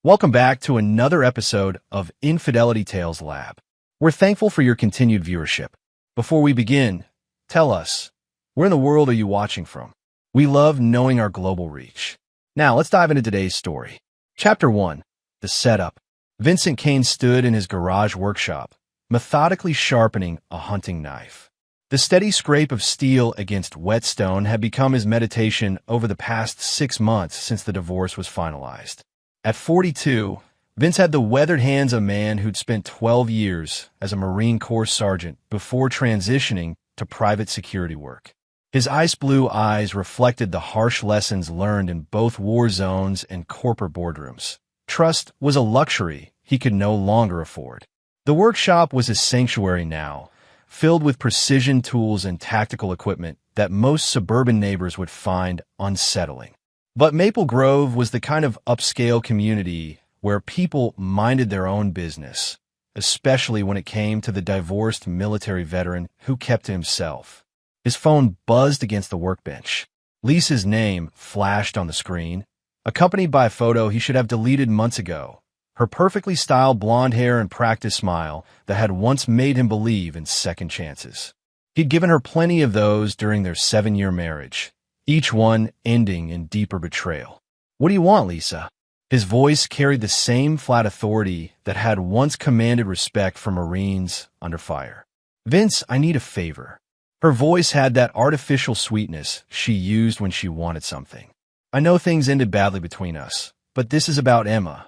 Welcome back to another episode of Infidelity Tales Lab. We're thankful for your continued viewership. Before we begin, tell us, where in the world are you watching from? We love knowing our global reach. Now, let's dive into today's story. Chapter 1. The Setup. Vincent Kane stood in his garage workshop, methodically sharpening a hunting knife. The steady scrape of steel against whetstone had become his meditation over the past 6 months since the divorce was finalized. At 42, Vince had the weathered hands of a man who'd spent 12 years as a Marine Corps sergeant before transitioning to private security work. His ice blue eyes reflected the harsh lessons learned in both war zones and corporate boardrooms. Trust was a luxury he could no longer afford. The workshop was his sanctuary now, filled with precision tools and tactical equipment that most suburban neighbors would find unsettling. But Maple Grove was the kind of upscale community where people minded their own business, especially when it came to the divorced military veteran who kept to himself. His phone buzzed against the workbench. Lisa's name flashed on the screen, accompanied by a photo he should have deleted months ago. Her perfectly styled blonde hair and practiced smile that had once made him believe in second chances. He'd given her plenty of those during their 7-year marriage, each one ending in deeper betrayal. "What do you want, Lisa?" His voice carried the same flat authority that had once commanded respect from Marines under fire. "Vince, I need a favor." Her voice had that artificial sweetness she used when she wanted something. "I know things ended badly between us, but this is about Emma."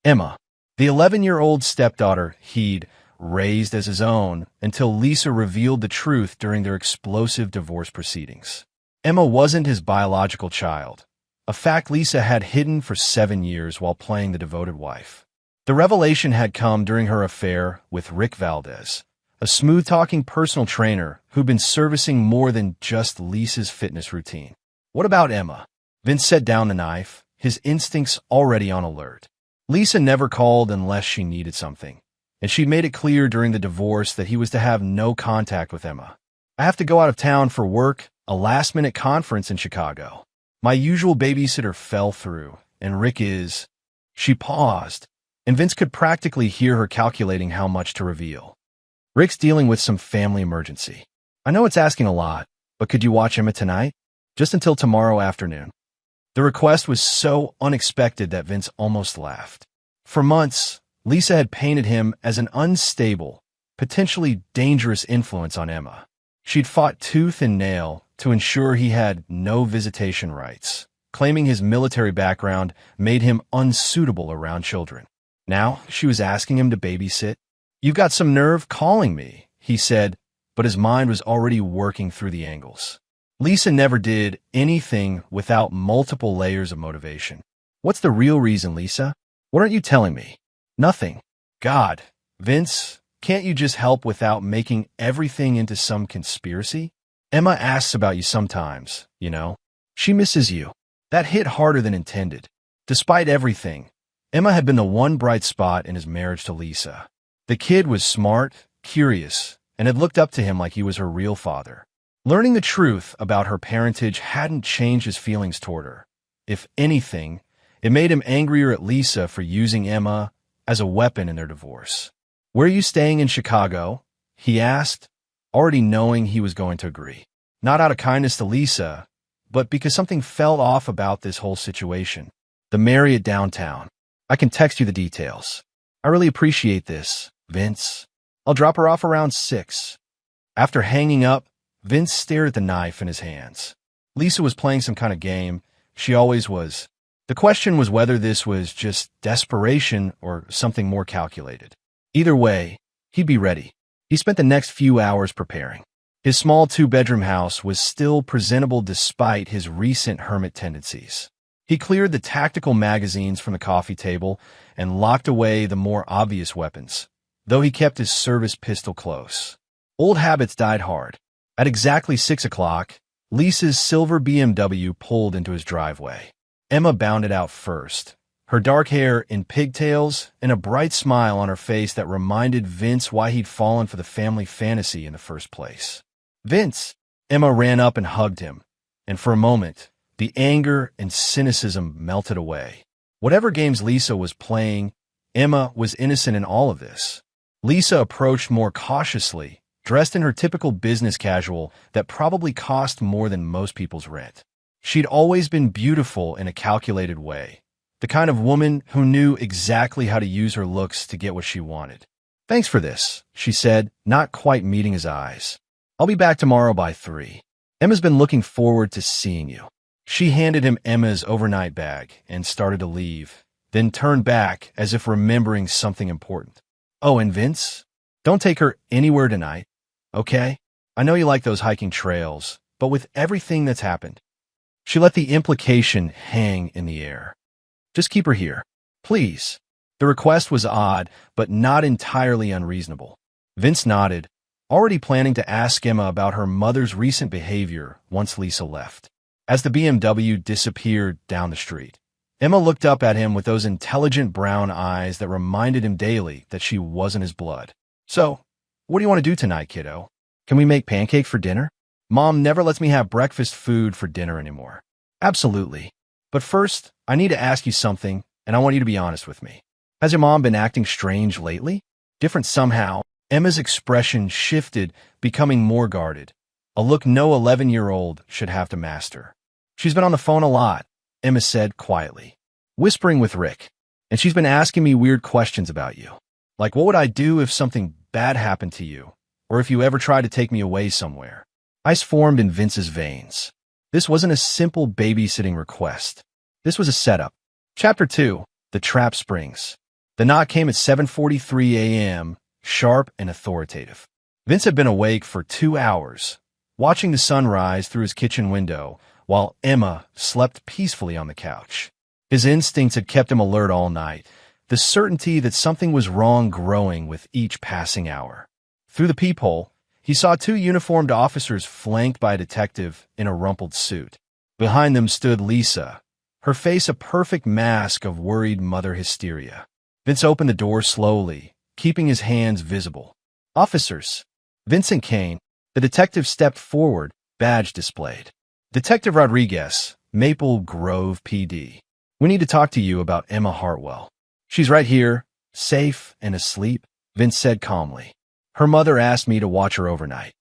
Emma, the 11-year-old stepdaughter he'd raised as his own until Lisa revealed the truth during their explosive divorce proceedings. Emma wasn't his biological child, a fact Lisa had hidden for 7 years while playing the devoted wife. The revelation had come during her affair with Rick Valdez, a smooth-talking personal trainer who'd been servicing more than just Lisa's fitness routine. "What about Emma?" Vince set down the knife, his instincts already on alert. Lisa never called unless she needed something, and she'd made it clear during the divorce that he was to have no contact with Emma. "I have to go out of town for work, a last-minute conference in Chicago. My usual babysitter fell through, and Rick is—" She paused, and Vince could practically hear her calculating how much to reveal. "Rick's dealing with some family emergency. I know it's asking a lot, but could you watch Emma tonight? Just until tomorrow afternoon." The request was so unexpected that Vince almost laughed. For months, Lisa had painted him as an unstable, potentially dangerous influence on Emma. She'd fought tooth and nail to ensure he had no visitation rights, claiming his military background made him unsuitable around children. Now she was asking him to babysit. "You've got some nerve calling me," he said, but his mind was already working through the angles. Lisa never did anything without multiple layers of motivation. "What's the real reason, Lisa? What aren't you telling me?" "Nothing." "God, Vince, can't you just help without making everything into some conspiracy? Emma asks about you sometimes, you know. She misses you." That hit harder than intended. Despite everything, Emma had been the one bright spot in his marriage to Lisa. The kid was smart, curious, and had looked up to him like he was her real father. Learning the truth about her parentage hadn't changed his feelings toward her. If anything, it made him angrier at Lisa for using Emma as a weapon in their divorce. "Where are you staying in Chicago?" he asked, already knowing he was going to agree. Not out of kindness to Lisa, but because something felt off about this whole situation. "The Marriott downtown. I can text you the details." "I really appreciate this, Vince. I'll drop her off around 6. After hanging up, Vince stared at the knife in his hands. Lisa was playing some kind of game. She always was. The question was whether this was just desperation or something more calculated. Either way, he'd be ready. He spent the next few hours preparing. His small 2-bedroom house was still presentable despite his recent hermit tendencies. He cleared the tactical magazines from the coffee table and locked away the more obvious weapons, though he kept his service pistol close. Old habits died hard. At exactly 6 o'clock, Lisa's silver BMW pulled into his driveway. Emma bounded out first, her dark hair in pigtails and a bright smile on her face that reminded Vince why he'd fallen for the family fantasy in the first place. "Vince!" Emma ran up and hugged him, and for a moment, the anger and cynicism melted away. Whatever games Lisa was playing, Emma was innocent in all of this. Lisa approached more cautiously, dressed in her typical business casual that probably cost more than most people's rent. She'd always been beautiful in a calculated way, the kind of woman who knew exactly how to use her looks to get what she wanted. "Thanks for this," she said, not quite meeting his eyes. "I'll be back tomorrow by 3. Emma's been looking forward to seeing you." She handed him Emma's overnight bag and started to leave, then turned back as if remembering something important. "Oh, and Vince, don't take her anywhere tonight, okay? I know you like those hiking trails, but with everything that's happened." She let the implication hang in the air. "Just keep her here, please." The request was odd, but not entirely unreasonable. Vince nodded, already planning to ask Emma about her mother's recent behavior once Lisa left. As the BMW disappeared down the street, Emma looked up at him with those intelligent brown eyes that reminded him daily that she wasn't his blood. "So, what do you want to do tonight, kiddo? Can we make pancakes for dinner? Mom never lets me have breakfast food for dinner anymore." "Absolutely. But first, I need to ask you something, and I want you to be honest with me. Has your mom been acting strange lately?" Different somehow, Emma's expression shifted, becoming more guarded, a look no 11-year-old should have to master. "She's been on the phone a lot," Emma said quietly, "whispering with Rick, and she's been asking me weird questions about you. Like, what would I do if something bad happened to you, or if you ever tried to take me away somewhere?" Ice formed in Vince's veins. This wasn't a simple babysitting request. This was a setup. Chapter 2, The Trap Springs. The knock came at 7:43 a.m., sharp and authoritative. Vince had been awake for 2 hours, watching the sun rise through his kitchen window, while Emma slept peacefully on the couch. His instincts had kept him alert all night, the certainty that something was wrong growing with each passing hour. Through the peephole, he saw 2 uniformed officers flanked by a detective in a rumpled suit. Behind them stood Lisa, her face a perfect mask of worried mother hysteria. Vince opened the door slowly, keeping his hands visible. "Officers." Vincent Kane, the detective stepped forward, badge displayed. "Detective Rodriguez, Maple Grove PD. We need to talk to you about Emma Hartwell." "She's right here, safe and asleep," Vince said calmly. "Her mother asked me to watch her overnight."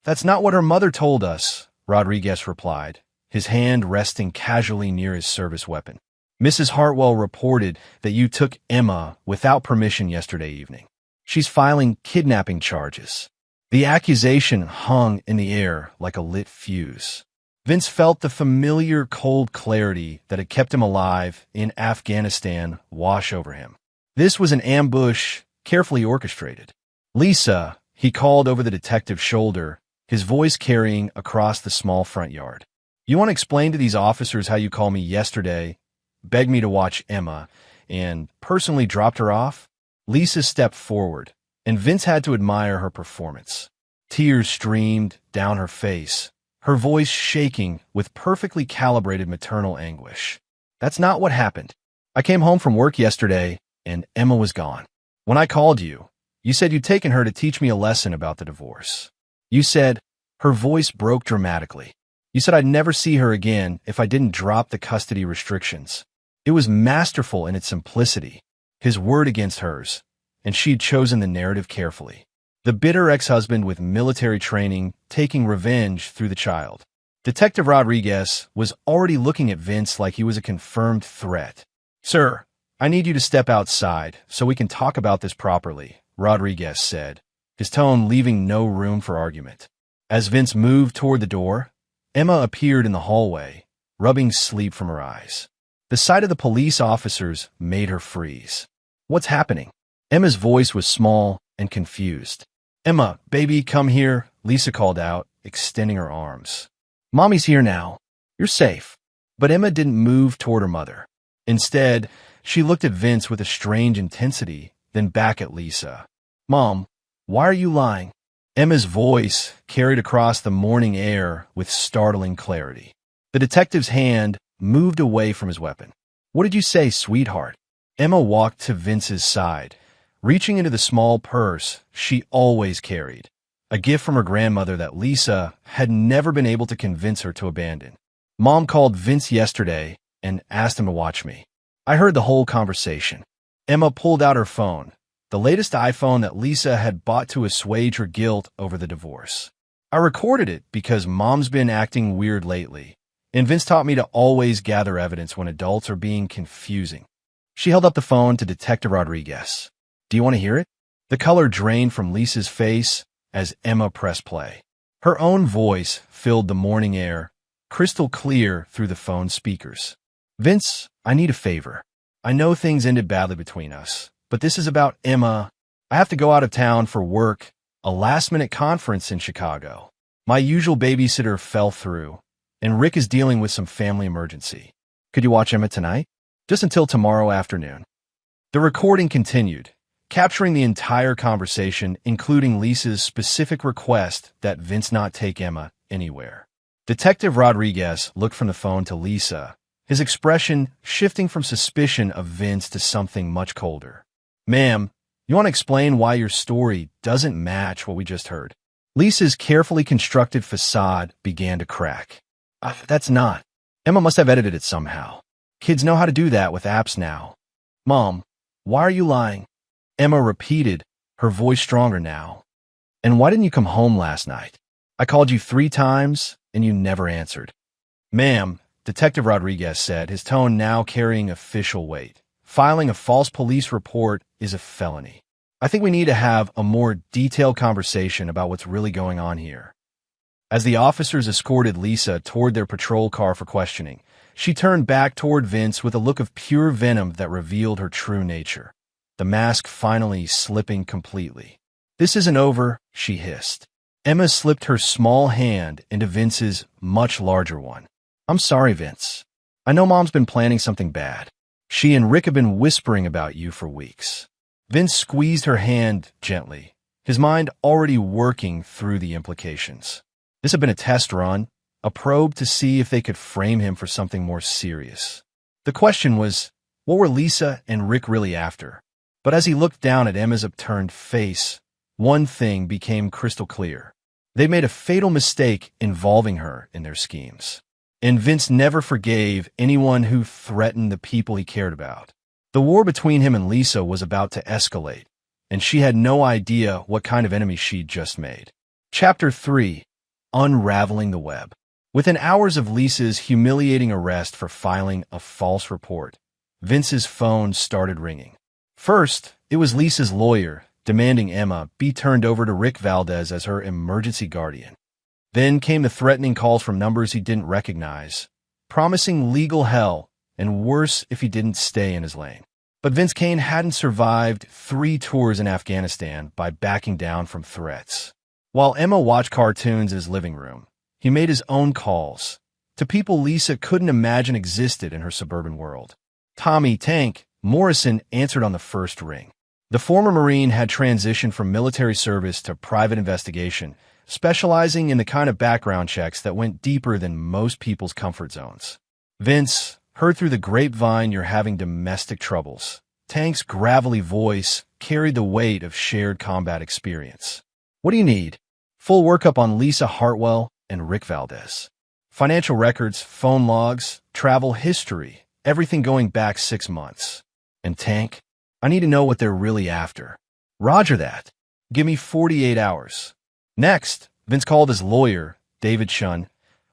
"That's not what her mother told us," Rodriguez replied, his hand resting casually near his service weapon. "Mrs. Hartwell reported that you took Emma without permission yesterday evening. She's filing kidnapping charges." The accusation hung in the air like a lit fuse. Vince felt the familiar cold clarity that had kept him alive in Afghanistan wash over him. This was an ambush, carefully orchestrated. "Lisa," he called over the detective's shoulder, his voice carrying across the small front yard. "You want to explain to these officers how you called me yesterday, begged me to watch Emma, and personally dropped her off?" Lisa stepped forward, and Vince had to admire her performance. Tears streamed down her face, her voice shaking with perfectly calibrated maternal anguish. "That's not what happened. I came home from work yesterday, and Emma was gone. When I called you, you said you'd taken her to teach me a lesson about the divorce. You said," her voice broke dramatically, "you said I'd never see her again if I didn't drop the custody restrictions." It was masterful in its simplicity, his word against hers, and she'd chosen the narrative carefully. The bitter ex-husband with military training taking revenge through the child. Detective Rodriguez was already looking at Vince like he was a confirmed threat. "Sir, I need you to step outside so we can talk about this properly," Rodriguez said, his tone leaving no room for argument. As Vince moved toward the door, Emma appeared in the hallway, rubbing sleep from her eyes. The sight of the police officers made her freeze. "What's happening?" Emma's voice was small and confused. "Emma, baby, come here," Lisa called out, extending her arms. "Mommy's here now. You're safe." But Emma didn't move toward her mother. Instead, she looked at Vince with a strange intensity, then back at Lisa. "Mom, why are you lying?" Emma's voice carried across the morning air with startling clarity. The detective's hand moved away from his weapon. "What did you say, sweetheart?" Emma walked to Vince's side, reaching into the small purse she always carried, a gift from her grandmother that Lisa had never been able to convince her to abandon. "Mom called Vince yesterday and asked him to watch me." I heard the whole conversation. Emma pulled out her phone, the latest iPhone that Lisa had bought to assuage her guilt over the divorce. I recorded it because Mom's been acting weird lately, and Vince taught me to always gather evidence when adults are being confusing. She held up the phone to Detective Rodriguez. Do you want to hear it? The color drained from Lisa's face as Emma pressed play. Her own voice filled the morning air, crystal clear through the phone speakers. Vince, I need a favor. I know things ended badly between us, but this is about Emma. I have to go out of town for work, a last-minute conference in Chicago. My usual babysitter fell through, and Rick is dealing with some family emergency. Could you watch Emma tonight? Just until tomorrow afternoon. The recording continued, capturing the entire conversation, including Lisa's specific request that Vince not take Emma anywhere. Detective Rodriguez looked from the phone to Lisa, his expression shifting from suspicion of Vince to something much colder. Ma'am, you want to explain why your story doesn't match what we just heard? Lisa's carefully constructed facade began to crack. That's not. Emma must have edited it somehow. Kids know how to do that with apps now. Mom, why are you lying? Emma repeated, her voice stronger now. And why didn't you come home last night? I called you 3 times, and you never answered. Ma'am, Detective Rodriguez said, his tone now carrying official weight. Filing a false police report is a felony. I think we need to have a more detailed conversation about what's really going on here. As the officers escorted Lisa toward their patrol car for questioning, she turned back toward Vince with a look of pure venom that revealed her true nature, the mask finally slipping completely. This isn't over, she hissed. Emma slipped her small hand into Vince's much larger one. I'm sorry, Vince. I know Mom's been planning something bad. She and Rick have been whispering about you for weeks. Vince squeezed her hand gently, his mind already working through the implications. This had been a test run, a probe to see if they could frame him for something more serious. The question was, what were Lisa and Rick really after? But as he looked down at Emma's upturned face, one thing became crystal clear. They made a fatal mistake involving her in their schemes. And Vince never forgave anyone who threatened the people he cared about. The war between him and Lisa was about to escalate, and she had no idea what kind of enemy she'd just made. Chapter 3. Unraveling the Web. Within hours of Lisa's humiliating arrest for filing a false report, Vince's phone started ringing. First, it was Lisa's lawyer, demanding Emma be turned over to Rick Valdez as her emergency guardian. Then came the threatening calls from numbers he didn't recognize, promising legal hell and worse if he didn't stay in his lane. But Vince Kane hadn't survived 3 tours in Afghanistan by backing down from threats. While Emma watched cartoons in his living room, he made his own calls to people Lisa couldn't imagine existed in her suburban world. Tommy Tank Morrison answered on the first ring. The former Marine had transitioned from military service to private investigation, specializing in the kind of background checks that went deeper than most people's comfort zones. Vince heard through the grapevine you're having domestic troubles. Tank's gravelly voice carried the weight of shared combat experience. What do you need? Full workup on Lisa Hartwell and Rick Valdez. Financial records, phone logs, travel history, everything going back 6 months. And Tank, I need to know what they're really after. Roger that. Give me 48 hours. Next, Vince called his lawyer, David Chun,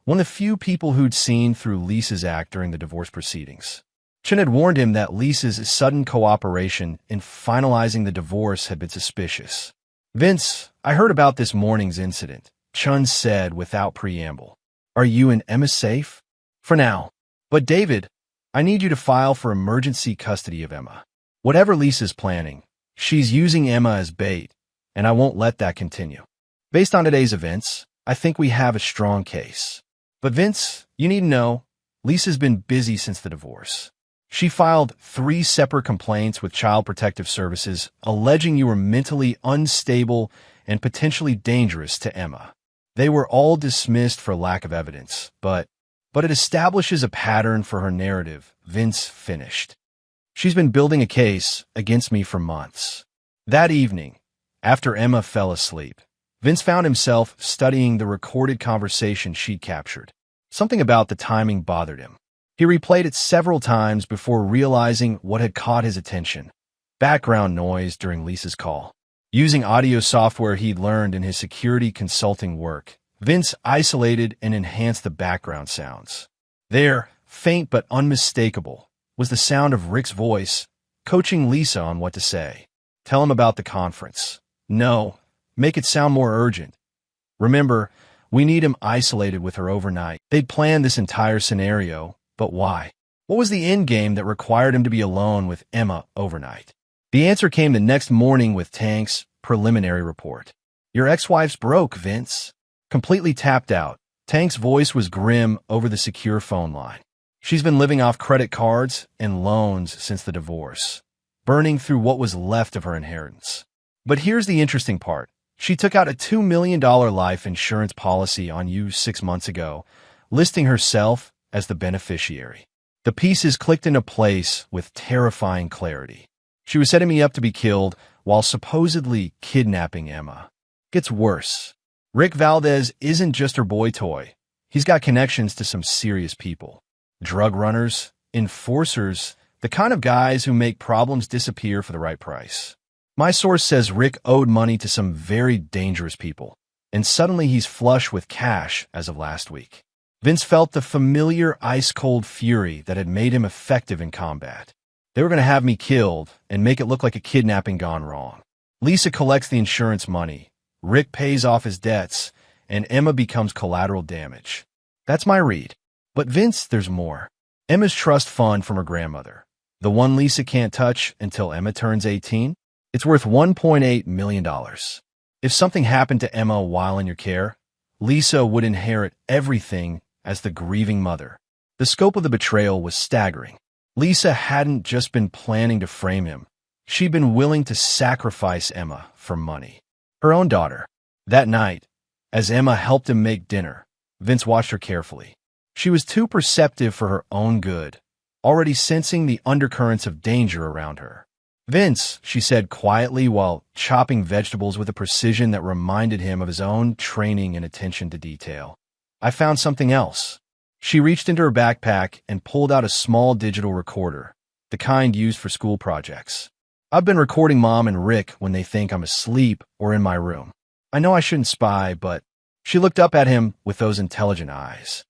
one of the few people who'd seen through Lisa's act during the divorce proceedings. Chun had warned him that Lisa's sudden cooperation in finalizing the divorce had been suspicious. Vince, I heard about this morning's incident, Chun said without preamble. Are you and Emma safe? For now. But David, I need you to file for emergency custody of Emma. Whatever Lisa's planning, she's using Emma as bait, and I won't let that continue. Based on today's events, I think we have a strong case. But Vince, you need to know, Lisa's been busy since the divorce. She filed 3 separate complaints with Child Protective Services alleging you were mentally unstable and potentially dangerous to Emma. They were all dismissed for lack of evidence, but it establishes a pattern for her narrative, Vince finished. She's been building a case against me for months. That evening, after Emma fell asleep, Vince found himself studying the recorded conversation she'd captured. Something about the timing bothered him. He replayed it several times before realizing what had caught his attention. Background noise during Lisa's call. Using audio software he'd learned in his security consulting work, Vince isolated and enhanced the background sounds. There, faint but unmistakable, was the sound of Rick's voice, coaching Lisa on what to say. Tell him about the conference. No, make it sound more urgent. Remember, we need him isolated with her overnight. They'd planned this entire scenario, but why? What was the end game that required him to be alone with Emma overnight? The answer came the next morning with Tank's preliminary report. Your ex-wife's broke, Vince. Completely tapped out. Tank's voice was grim over the secure phone line. She's been living off credit cards and loans since the divorce, burning through what was left of her inheritance. But here's the interesting part. She took out a $2 million life insurance policy on you 6 months ago, listing herself as the beneficiary. The pieces clicked into place with terrifying clarity. She was setting me up to be killed while supposedly kidnapping Emma. Gets worse. Rick Valdez isn't just her boy toy. He's got connections to some serious people. Drug runners, enforcers, the kind of guys who make problems disappear for the right price. My source says Rick owed money to some very dangerous people, and suddenly he's flush with cash as of last week. Vince felt the familiar ice-cold fury that had made him effective in combat. They were going to have me killed and make it look like a kidnapping gone wrong. Lisa collects the insurance money, Rick pays off his debts, and Emma becomes collateral damage. That's my read. But Vince, there's more. Emma's trust fund from her grandmother, the one Lisa can't touch until Emma turns 18, it's worth $1.8 million. If something happened to Emma while in your care, Lisa would inherit everything as the grieving mother. The scope of the betrayal was staggering. Lisa hadn't just been planning to frame him. She'd been willing to sacrifice Emma for money. Her own daughter. That night, as Emma helped him make dinner, Vince watched her carefully. She was too perceptive for her own good, already sensing the undercurrents of danger around her. Vince, she said quietly while chopping vegetables with a precision that reminded him of his own training and attention to detail. I found something else. She reached into her backpack and pulled out a small digital recorder, the kind used for school projects. I've been recording Mom and Rick when they think I'm asleep or in my room. I know I shouldn't spy, but she looked up at him with those intelligent eyes.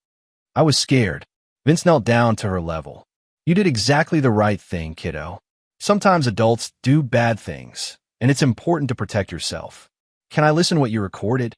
I was scared. Vince knelt down to her level. You did exactly the right thing, kiddo. Sometimes adults do bad things, and it's important to protect yourself. Can I listen to what you recorded?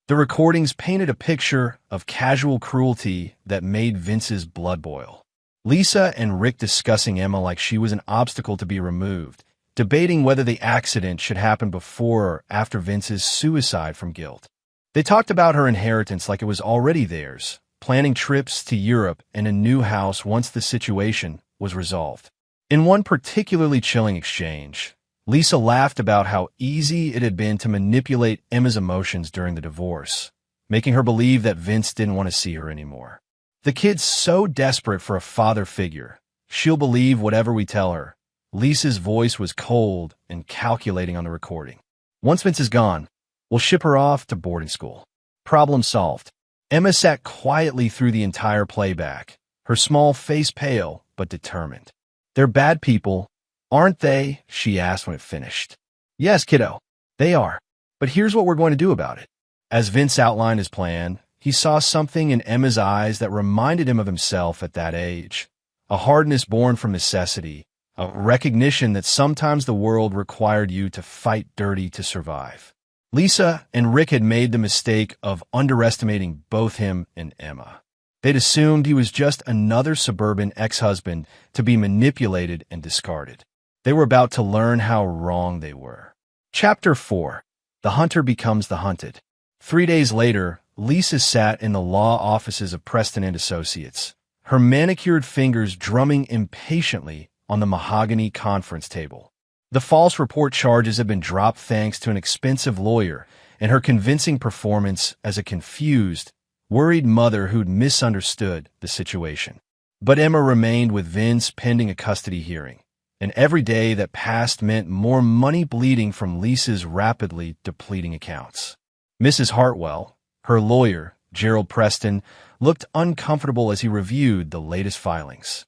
The recordings painted a picture of casual cruelty that made Vince's blood boil. Lisa and Rick discussing Emma like she was an obstacle to be removed, debating whether the accident should happen before or after Vince's suicide from guilt. They talked about her inheritance like it was already theirs, planning trips to Europe and a new house once the situation was resolved. In one particularly chilling exchange, Lisa laughed about how easy it had been to manipulate Emma's emotions during the divorce, making her believe that Vince didn't want to see her anymore. The kid's so desperate for a father figure, she'll believe whatever we tell her. Lisa's voice was cold and calculating on the recording. Once Vince is gone, we'll ship her off to boarding school. Problem solved. Emma sat quietly through the entire playback, her small face pale but determined. They're bad people, aren't they? She asked when it finished. Yes, kiddo, they are. But here's what we're going to do about it. As Vince outlined his plan, he saw something in Emma's eyes that reminded him of himself at that age. A hardness born from necessity, a recognition that sometimes the world required you to fight dirty to survive. Lisa and Rick had made the mistake of underestimating both him and Emma. They'd assumed he was just another suburban ex-husband to be manipulated and discarded. They were about to learn how wrong they were. Chapter 4. The Hunter Becomes the Hunted. 3 days later, Lisa sat in the law offices of Preston and Associates, her manicured fingers drumming impatiently on the mahogany conference table. The false report charges had been dropped thanks to an expensive lawyer and her convincing performance as a confused, worried mother who'd misunderstood the situation. But Emma remained with Vince pending a custody hearing, and every day that passed meant more money bleeding from Lisa's rapidly depleting accounts. Mrs. Hartwell, her lawyer, Gerald Preston, looked uncomfortable as he reviewed the latest filings.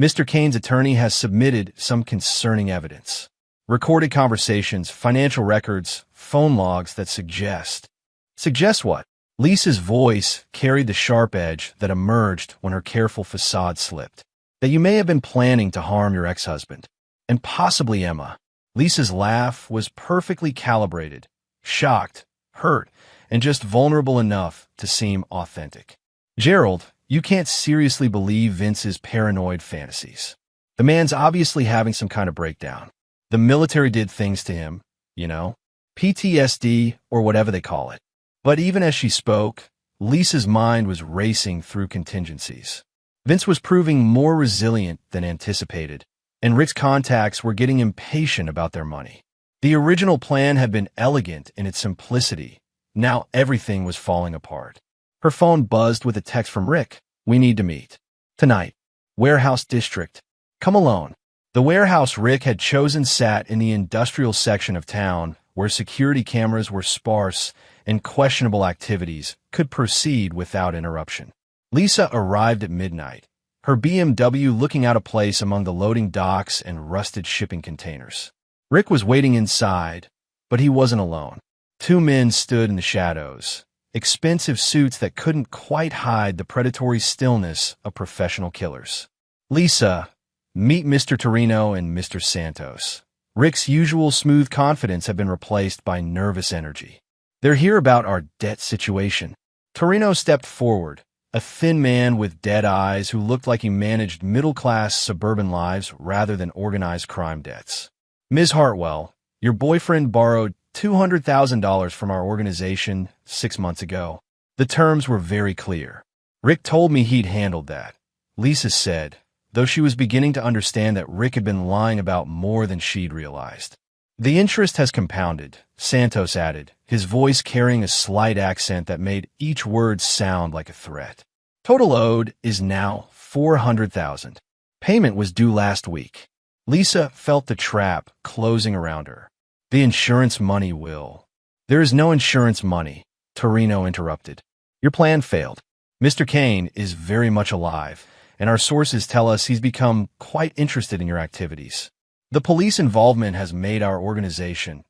Mr. Kane's attorney has submitted some concerning evidence. Recorded conversations, financial records, phone logs that suggest. Suggest what? Lisa's voice carried the sharp edge that emerged when her careful facade slipped. That you may have been planning to harm your ex-husband. And possibly Emma. Lisa's laugh was perfectly calibrated, shocked, hurt, and just vulnerable enough to seem authentic. Gerald, you can't seriously believe Vince's paranoid fantasies. The man's obviously having some kind of breakdown. The military did things to him, you know, PTSD or whatever they call it. But even as she spoke, Lisa's mind was racing through contingencies. Vince was proving more resilient than anticipated, and Rick's contacts were getting impatient about their money. The original plan had been elegant in its simplicity. Now everything was falling apart. Her phone buzzed with a text from Rick. We need to meet. Tonight. Warehouse District. Come alone. The warehouse Rick had chosen sat in the industrial section of town, where security cameras were sparse and questionable activities could proceed without interruption. Lisa arrived at midnight, her BMW looking out of place among the loading docks and rusted shipping containers. Rick was waiting inside, but he wasn't alone. Two men stood in the shadows, expensive suits that couldn't quite hide the predatory stillness of professional killers. Lisa, meet Mr. Torino and Mr. Santos. Rick's usual smooth confidence had been replaced by nervous energy. They're here about our debt situation. Torino stepped forward, a thin man with dead eyes who looked like he managed middle-class suburban lives rather than organized crime debts. Ms. Hartwell, your boyfriend borrowed $200,000 from our organization 6 months ago. The terms were very clear. Rick told me he'd handled that, Lisa said, though she was beginning to understand that Rick had been lying about more than she'd realized. The interest has compounded, Santos added, his voice carrying a slight accent that made each word sound like a threat. Total owed is now $400,000. Payment was due last week. Lisa felt the trap closing around her. The insurance money will. There is no insurance money, Torino interrupted. Your plan failed. Mr. Kane is very much alive, and our sources tell us he's become quite interested in your activities. The police involvement has made our organization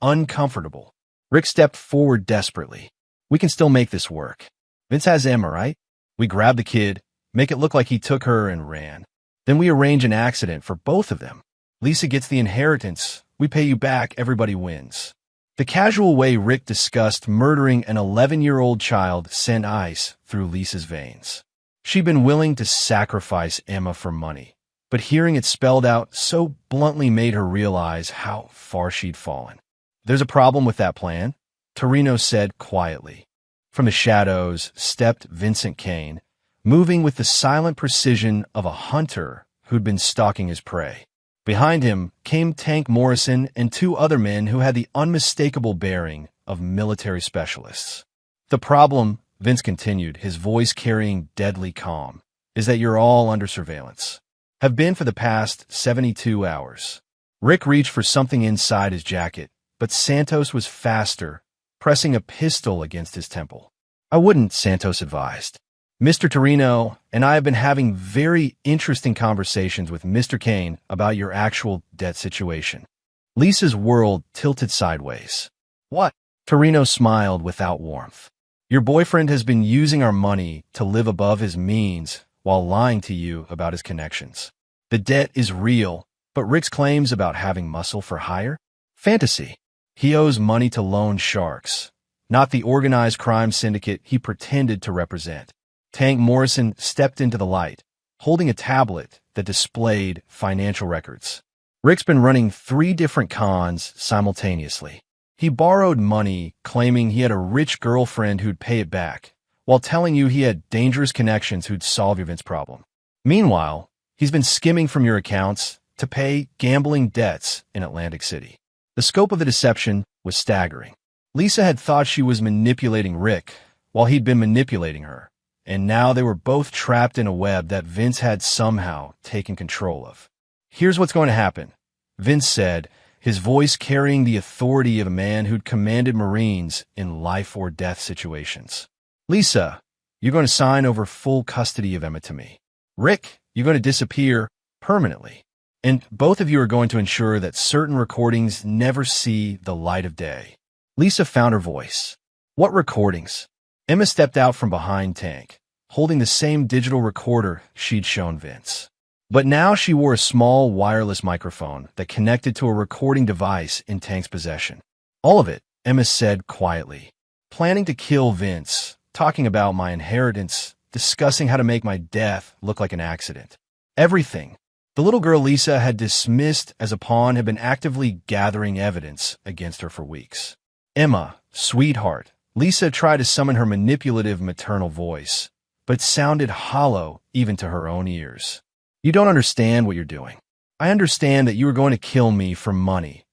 uncomfortable. Rick stepped forward desperately. We can still make this work. Vince has Emma, right? We grab the kid, make it look like he took her and ran. Then we arrange an accident for both of them. Lisa gets the inheritance. We pay you back. Everybody wins. The casual way Rick discussed murdering an 11-year-old child sent ice through Lisa's veins. She'd been willing to sacrifice Emma for money, but hearing it spelled out so bluntly made her realize how far she'd fallen. There's a problem with that plan, Torino said quietly. From the shadows stepped Vincent Kane, moving with the silent precision of a hunter who'd been stalking his prey. Behind him came Tank Morrison and two other men who had the unmistakable bearing of military specialists. The problem, Vince continued, his voice carrying deadly calm, is that you're all under surveillance. Have been for the past 72 hours. Rick reached for something inside his jacket, but Santos was faster, pressing a pistol against his temple. I wouldn't, Santos advised. Mr. Torino and I have been having very interesting conversations with Mr. Kane about your actual debt situation. Lisa's world tilted sideways. What? Torino smiled without warmth. Your boyfriend has been using our money to live above his means while lying to you about his connections. The debt is real, but Rick's claims about having muscle for hire? Fantasy. He owes money to loan sharks, not the organized crime syndicate he pretended to represent. Tank Morrison stepped into the light, holding a tablet that displayed financial records. Rick's been running 3 different cons simultaneously. He borrowed money, claiming he had a rich girlfriend who'd pay it back, while telling you he had dangerous connections who'd solve your Vince problem. Meanwhile, he's been skimming from your accounts to pay gambling debts in Atlantic City. The scope of the deception was staggering. Lisa had thought she was manipulating Rick, while he'd been manipulating her. And now they were both trapped in a web that Vince had somehow taken control of. Here's what's going to happen, Vince said, his voice carrying the authority of a man who'd commanded Marines in life-or-death situations. Lisa, you're going to sign over full custody of Emma to me. Rick, you're going to disappear permanently. And both of you are going to ensure that certain recordings never see the light of day. Lisa found her voice. What recordings? Emma stepped out from behind Tank, holding the same digital recorder she'd shown Vince. But now she wore a small wireless microphone that connected to a recording device in Tank's possession. All of it, Emma said quietly. Planning to kill Vince, talking about my inheritance, discussing how to make my death look like an accident. Everything. The little girl Lisa had dismissed as a pawn had been actively gathering evidence against her for weeks. Emma, sweetheart. Lisa tried to summon her manipulative maternal voice, but it sounded hollow even to her own ears. You don't understand what you're doing. I understand that you are going to kill me for money,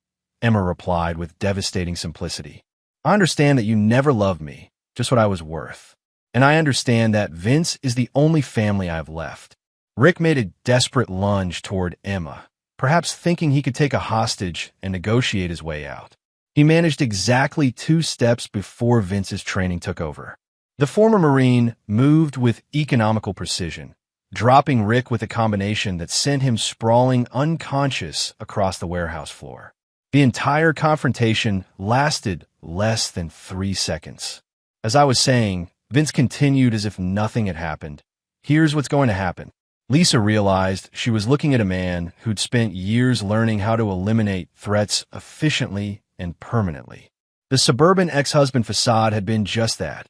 Emma replied with devastating simplicity. I understand that you never loved me, just what I was worth. And I understand that Vince is the only family I have left. Rick made a desperate lunge toward Emma, perhaps thinking he could take a hostage and negotiate his way out. He managed exactly 2 steps before Vince's training took over. The former Marine moved with economical precision, dropping Rick with a combination that sent him sprawling unconscious across the warehouse floor. The entire confrontation lasted less than 3 seconds. As I was saying, Vince continued as if nothing had happened. Here's what's going to happen. Lisa realized she was looking at a man who'd spent years learning how to eliminate threats efficiently and permanently. The suburban ex-husband facade had been just that,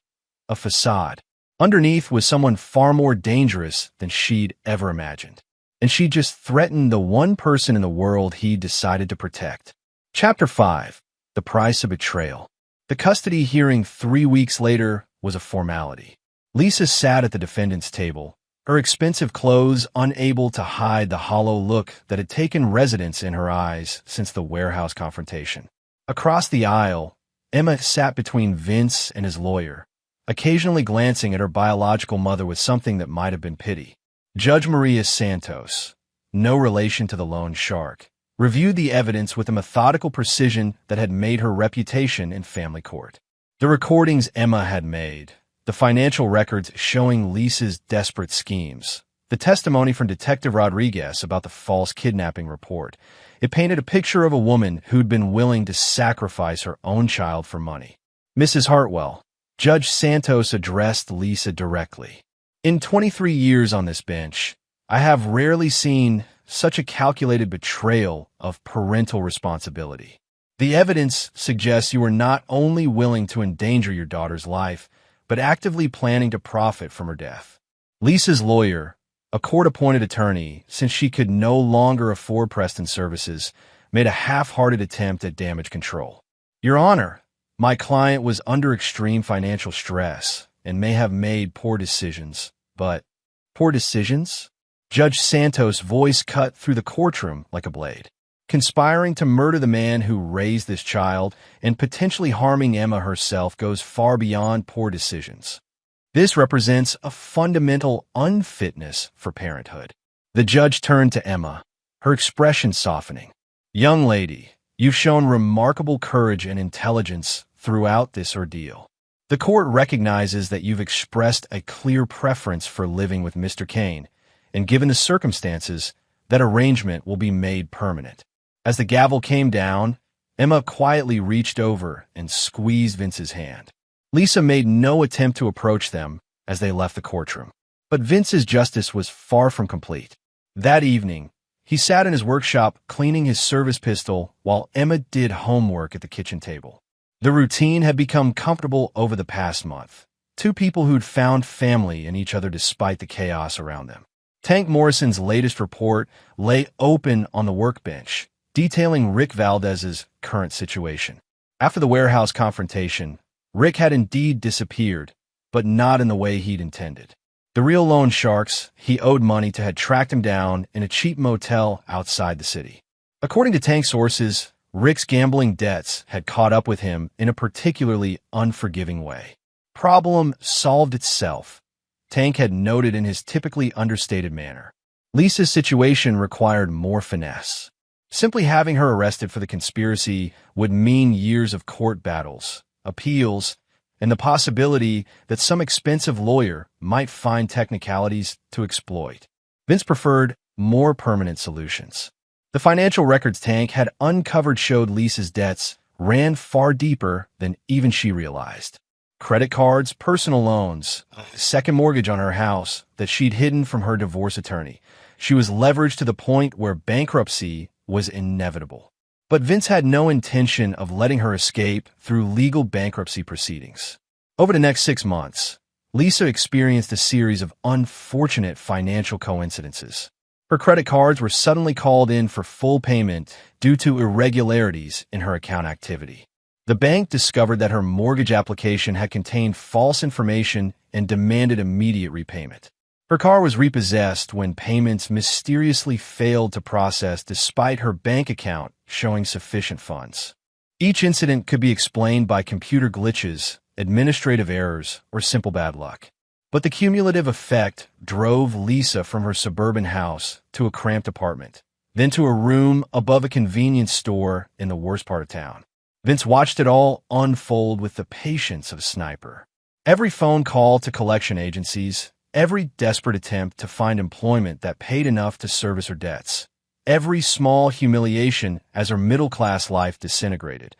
a facade. Underneath was someone far more dangerous than she'd ever imagined. And she just threatened the one person in the world he decided to protect. Chapter 5. The Price of Betrayal. The custody hearing 3 weeks later was a formality. Lisa sat at the defendant's table, her expensive clothes unable to hide the hollow look that had taken residence in her eyes since the warehouse confrontation. Across the aisle, Emma sat between Vince and his lawyer, occasionally glancing at her biological mother with something that might have been pity. Judge Maria Santos, no relation to the loan shark, reviewed the evidence with a methodical precision that had made her reputation in family court. The recordings Emma had made, the financial records showing Lisa's desperate schemes, the testimony from Detective Rodriguez about the false kidnapping report. It painted a picture of a woman who'd been willing to sacrifice her own child for money. Mrs. Hartwell, Judge Santos addressed Lisa directly. In 23 years on this bench, I have rarely seen such a calculated betrayal of parental responsibility. The evidence suggests you were not only willing to endanger your daughter's life, but actively planning to profit from her death. Lisa's lawyer, a court-appointed attorney, since she could no longer afford Preston's services, made a half-hearted attempt at damage control. Your Honor, my client was under extreme financial stress and may have made poor decisions, but poor decisions? Judge Santos' voice cut through the courtroom like a blade. Conspiring to murder the man who raised this child and potentially harming Emma herself goes far beyond poor decisions. This represents a fundamental unfitness for parenthood. The judge turned to Emma, her expression softening. Young lady, you've shown remarkable courage and intelligence throughout this ordeal. The court recognizes that you've expressed a clear preference for living with Mr. Kane, and given the circumstances, that arrangement will be made permanent. As the gavel came down, Emma quietly reached over and squeezed Vince's hand. Lisa made no attempt to approach them as they left the courtroom. But Vince's justice was far from complete. That evening, he sat in his workshop cleaning his service pistol while Emma did homework at the kitchen table. The routine had become comfortable over the past month. 2 people who'd found family in each other despite the chaos around them. Tank Morrison's latest report lay open on the workbench, detailing Rick Valdez's current situation. After the warehouse confrontation, Rick had indeed disappeared, but not in the way he'd intended. The real loan sharks he owed money to had tracked him down in a cheap motel outside the city. According to Tank sources, Rick's gambling debts had caught up with him in a particularly unforgiving way. Problem solved itself, Tank had noted in his typically understated manner. Lisa's situation required more finesse. Simply having her arrested for the conspiracy would mean years of court battles, appeals, and the possibility that some expensive lawyer might find technicalities to exploit. Vince preferred more permanent solutions. The financial records tank had uncovered showed Lisa's debts ran far deeper than even she realized. Credit cards, personal loans, second mortgage on her house that she'd hidden from her divorce attorney. She was leveraged to the point where bankruptcy was inevitable. But Vince had no intention of letting her escape through legal bankruptcy proceedings. Over the next 6 months, Lisa experienced a series of unfortunate financial coincidences. Her credit cards were suddenly called in for full payment due to irregularities in her account activity. The bank discovered that her mortgage application had contained false information and demanded immediate repayment. Her car was repossessed when payments mysteriously failed to process despite her bank account showing sufficient funds. Each incident could be explained by computer glitches, administrative errors, or simple bad luck. But the cumulative effect drove Lisa from her suburban house to a cramped apartment, then to a room above a convenience store in the worst part of town. Vince watched it all unfold with the patience of a sniper. Every phone call to collection agencies, every desperate attempt to find employment that paid enough to service her debts, every small humiliation as her middle-class life disintegrated.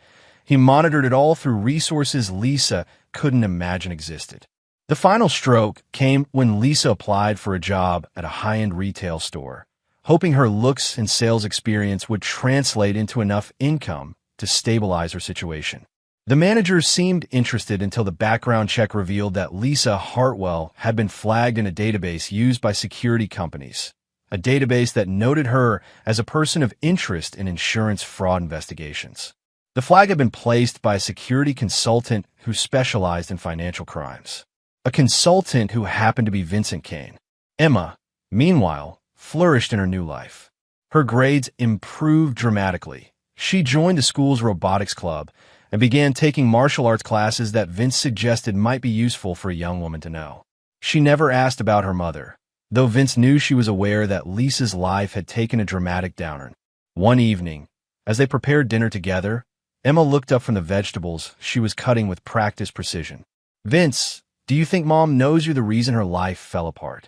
He monitored it all through resources Lisa couldn't imagine existed. The final stroke came when Lisa applied for a job at a high-end retail store, hoping her looks and sales experience would translate into enough income to stabilize her situation. The manager seemed interested until the background check revealed that Lisa Hartwell had been flagged in a database used by security companies, a database that noted her as a person of interest in insurance fraud investigations. The flag had been placed by a security consultant who specialized in financial crimes. A consultant who happened to be Vincent Kane. Emma, meanwhile, flourished in her new life. Her grades improved dramatically. She joined the school's robotics club and began taking martial arts classes that Vince suggested might be useful for a young woman to know. She never asked about her mother, though Vince knew she was aware that Lisa's life had taken a dramatic downturn. One evening, as they prepared dinner together, Emma looked up from the vegetables she was cutting with practiced precision. "Vince, do you think Mom knows you're the reason her life fell apart?"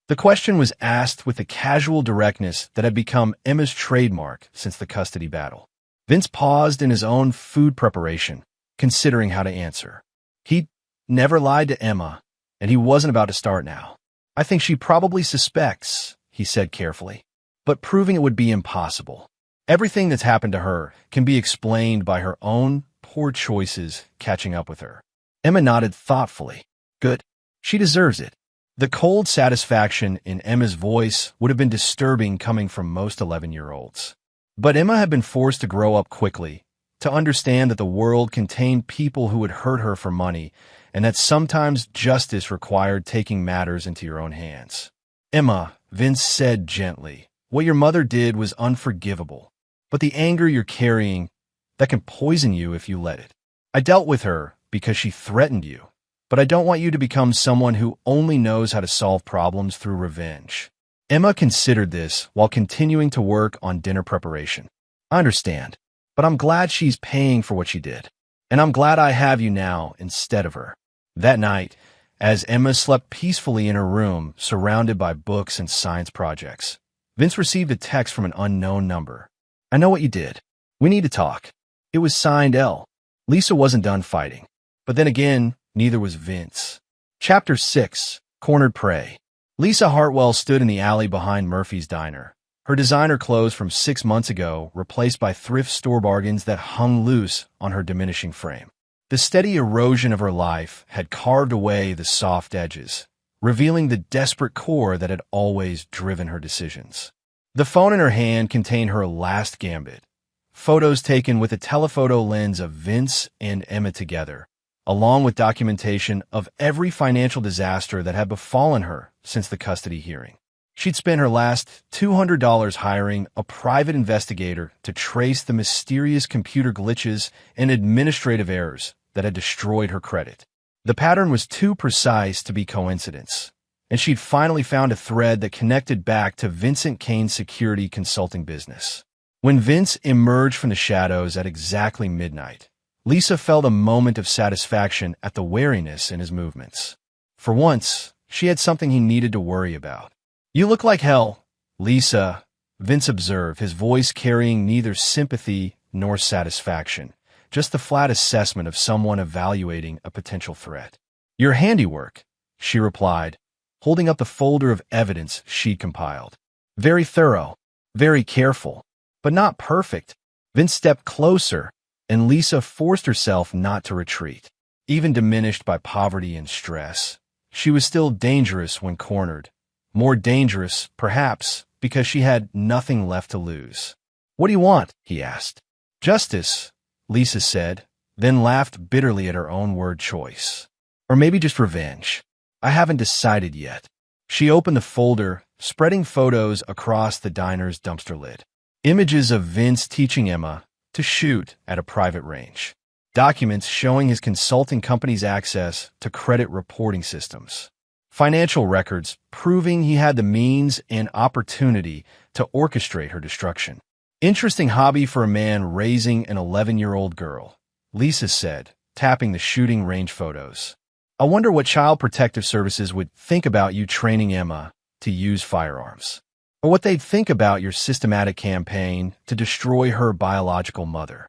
The question was asked with the casual directness that had become Emma's trademark since the custody battle. Vince paused in his own food preparation, considering how to answer. He'd never lied to Emma, and he wasn't about to start now. "I think she probably suspects," he said carefully, "but proving it would be impossible. Everything that's happened to her can be explained by her own poor choices catching up with her." Emma nodded thoughtfully. "Good. She deserves it." The cold satisfaction in Emma's voice would have been disturbing coming from most 11-year-olds. But Emma had been forced to grow up quickly, to understand that the world contained people who would hurt her for money, and that sometimes justice required taking matters into your own hands. "Emma," Vince said gently, "what your mother did was unforgivable. But the anger you're carrying, that can poison you if you let it. I dealt with her because she threatened you, but I don't want you to become someone who only knows how to solve problems through revenge." Emma considered this while continuing to work on dinner preparation. "I understand, but I'm glad she's paying for what she did. And I'm glad I have you now instead of her." That night, as Emma slept peacefully in her room, surrounded by books and science projects, Vince received a text from an unknown number. "I know what you did. We need to talk." It was signed L. Lisa wasn't done fighting. But then again, neither was Vince. Chapter 6. Cornered Prey. Lisa Hartwell stood in the alley behind Murphy's Diner, her designer clothes from 6 months ago replaced by thrift store bargains that hung loose on her diminishing frame. The steady erosion of her life had carved away the soft edges, revealing the desperate core that had always driven her decisions. The phone in her hand contained her last gambit, photos taken with a telephoto lens of Vince and Emma together, along with documentation of every financial disaster that had befallen her since the custody hearing. She'd spent her last $200 hiring a private investigator to trace the mysterious computer glitches and administrative errors that had destroyed her credit. The pattern was too precise to be coincidence, and she'd finally found a thread that connected back to Vincent Kane's security consulting business. When Vince emerged from the shadows at exactly midnight, Lisa felt a moment of satisfaction at the wariness in his movements. For once, she had something he needed to worry about. "You look like hell, Lisa," Vince observed, his voice carrying neither sympathy nor satisfaction, just the flat assessment of someone evaluating a potential threat. "Your handiwork," she replied, holding up the folder of evidence she'd compiled. "Very thorough, very careful, but not perfect." Vince stepped closer, and Lisa forced herself not to retreat. Even diminished by poverty and stress, she was still dangerous when cornered. More dangerous, perhaps, because she had nothing left to lose. "What do you want?" he asked. "Justice," Lisa said, then laughed bitterly at her own word choice. "Or maybe just revenge. I haven't decided yet." She opened the folder, spreading photos across the diner's dumpster lid. Images of Vince teaching Emma to shoot at a private range. Documents showing his consulting company's access to credit reporting systems. Financial records proving he had the means and opportunity to orchestrate her destruction. "Interesting hobby for a man raising an 11-year-old girl," Lisa said, tapping the shooting range photos. "I wonder what Child Protective Services would think about you training Emma to use firearms. Or what they'd think about your systematic campaign to destroy her biological mother."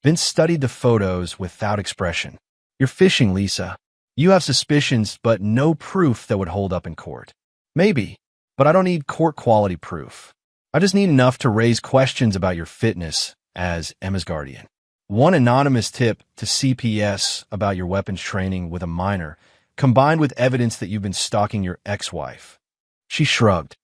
Vince studied the photos without expression. "You're fishing, Lisa. You have suspicions, but no proof that would hold up in court." "Maybe, but I don't need court-quality proof. I just need enough to raise questions about your fitness as Emma's guardian. One anonymous tip to CPS about your weapons training with a minor, combined with evidence that you've been stalking your ex-wife." She shrugged.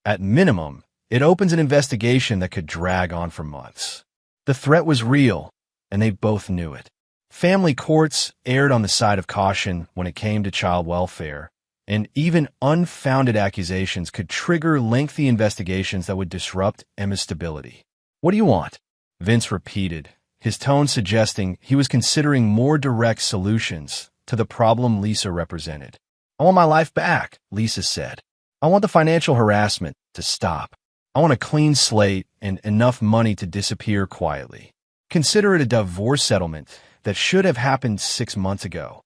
"At minimum, it opens an investigation that could drag on for months." The threat was real, and they both knew it. Family courts erred on the side of caution when it came to child welfare, and even unfounded accusations could trigger lengthy investigations that would disrupt Emma's stability. "What do you want?" Vince repeated, his tone suggesting he was considering more direct solutions to the problem Lisa represented. "I want my life back," Lisa said. "I want the financial harassment to stop. I want a clean slate and enough money to disappear quietly. Consider it a divorce settlement that should have happened 6 months ago."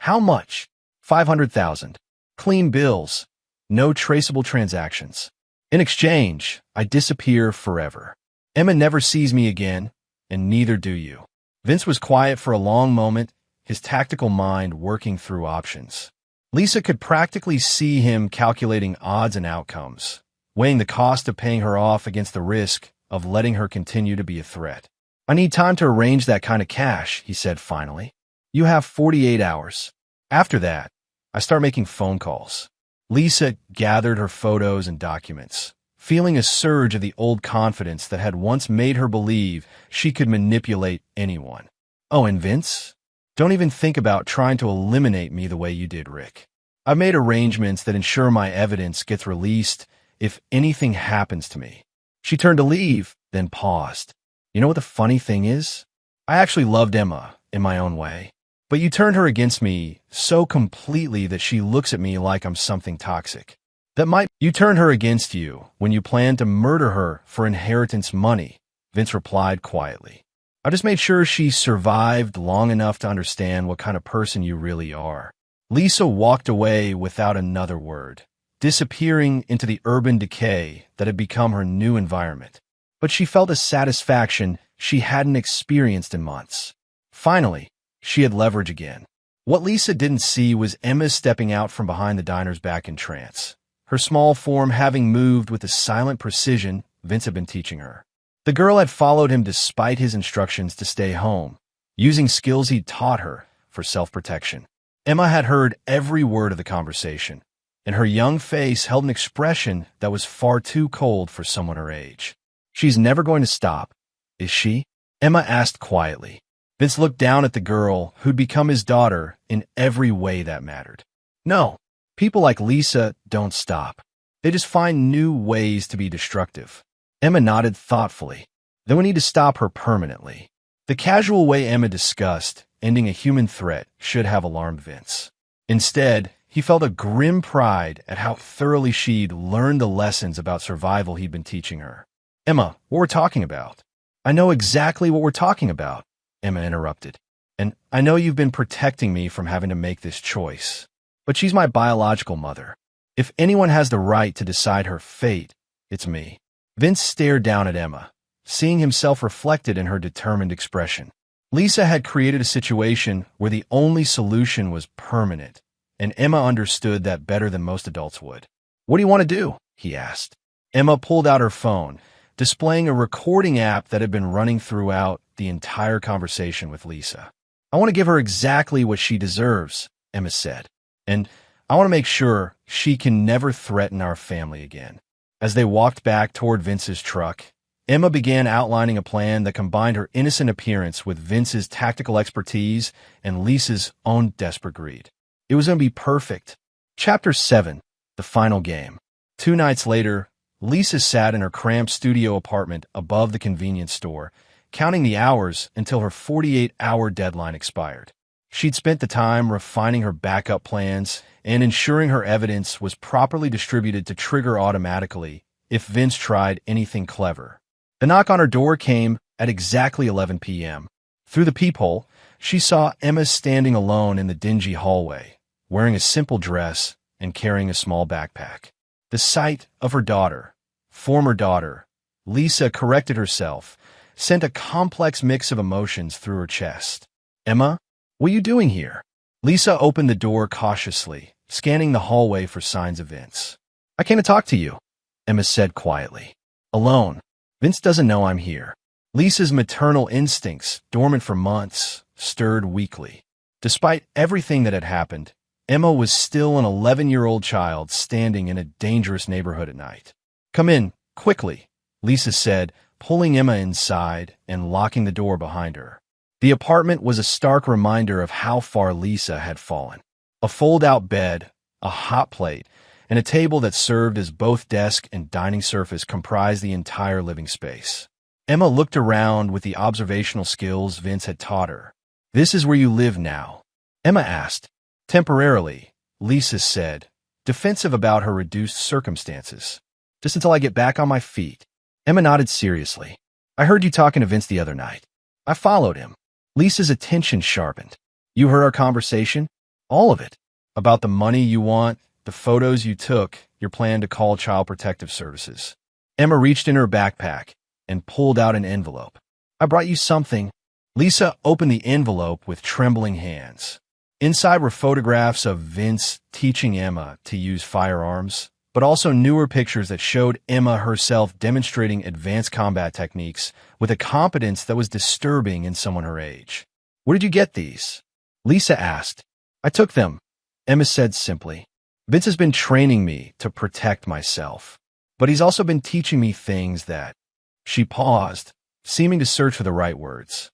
"How much?" $500,000. "Clean bills. No traceable transactions. In exchange, I disappear forever. Emma never sees me again, and neither do you." Vince was quiet for a long moment, his tactical mind working through options. Lisa could practically see him calculating odds and outcomes, weighing the cost of paying her off against the risk of letting her continue to be a threat. "I need time to arrange that kind of cash," he said finally. "You have 48 hours. After that, I start making phone calls." Lisa gathered her photos and documents, feeling a surge of the old confidence that had once made her believe she could manipulate anyone. "Oh, and Vince? Don't even think about trying to eliminate me the way you did, Rick. I've made arrangements that ensure my evidence gets released if anything happens to me." She turned to leave, then paused. "You know what the funny thing is? I actually loved Emma in my own way. But you turned her against me so completely that she looks at me like I'm something toxic. You turned her against you when you planned to murder her for inheritance money," Vince replied quietly. "I just made sure she survived long enough to understand what kind of person you really are." Lisa walked away without another word, disappearing into the urban decay that had become her new environment. But she felt a satisfaction she hadn't experienced in months. Finally, she had leverage again. What Lisa didn't see was Emma stepping out from behind the diner's back in trance, her small form having moved with the silent precision Vince had been teaching her. The girl had followed him despite his instructions to stay home, using skills he'd taught her for self-protection. Emma had heard every word of the conversation, and her young face held an expression that was far too cold for someone her age. "She's never going to stop, is she?" Emma asked quietly. Vince looked down at the girl who'd become his daughter in every way that mattered. "No, people like Lisa don't stop. They just find new ways to be destructive." Emma nodded thoughtfully. "Then we need to stop her permanently." The casual way Emma discussed ending a human threat should have alarmed Vince. Instead, he felt a grim pride at how thoroughly she'd learned the lessons about survival he'd been teaching her. "Emma, what we're talking about. I know exactly what we're talking about," Emma interrupted. "And I know you've been protecting me from having to make this choice. But she's my biological mother. If anyone has the right to decide her fate, it's me." Vince stared down at Emma, seeing himself reflected in her determined expression. Lisa had created a situation where the only solution was permanent, and Emma understood that better than most adults would. "What do you want to do?" he asked. Emma pulled out her phone, displaying a recording app that had been running throughout the entire conversation with Lisa. "I want to give her exactly what she deserves," Emma said. "And I want to make sure she can never threaten our family again." As they walked back toward Vince's truck, Emma began outlining a plan that combined her innocent appearance with Vince's tactical expertise and Lisa's own desperate greed. It was going to be perfect. Chapter 7, The Final Game. 2 nights later, Lisa sat in her cramped studio apartment above the convenience store, counting the hours until her 48-hour deadline expired. She'd spent the time refining her backup plans and ensuring her evidence was properly distributed to trigger automatically if Vince tried anything clever. The knock on her door came at exactly 11 p.m. Through the peephole, she saw Emma standing alone in the dingy hallway, wearing a simple dress and carrying a small backpack. The sight of her daughter, former daughter, Lisa corrected herself, sent a complex mix of emotions through her chest. "Emma, what are you doing here?" Lisa opened the door cautiously, scanning the hallway for signs of Vince. "I came to talk to you," Emma said quietly. "Alone. Vince doesn't know I'm here." Lisa's maternal instincts, dormant for months, stirred weakly. Despite everything that had happened, Emma was still an 11-year-old child standing in a dangerous neighborhood at night. "Come in, quickly," Lisa said, pulling Emma inside and locking the door behind her. The apartment was a stark reminder of how far Lisa had fallen. A fold-out bed, a hot plate, and a table that served as both desk and dining surface comprised the entire living space. Emma looked around with the observational skills Vince had taught her. "This is where you live now?" Emma asked. "Temporarily," Lisa said, defensive about her reduced circumstances. "Just until I get back on my feet." Emma nodded seriously. "I heard you talking to Vince the other night." "I followed him." Lisa's attention sharpened. "You heard our conversation?" "All of it. About the money you want, the photos you took, your plan to call Child Protective Services." Emma reached in her backpack and pulled out an envelope. "I brought you something." Lisa opened the envelope with trembling hands. Inside were photographs of Vince teaching Emma to use firearms, but also newer pictures that showed Emma herself demonstrating advanced combat techniques with a competence that was disturbing in someone her age. "Where did you get these?" Lisa asked. "I took them," Emma said simply. "Vince has been training me to protect myself, but he's also been teaching me things that—" She paused, seeming to search for the right words.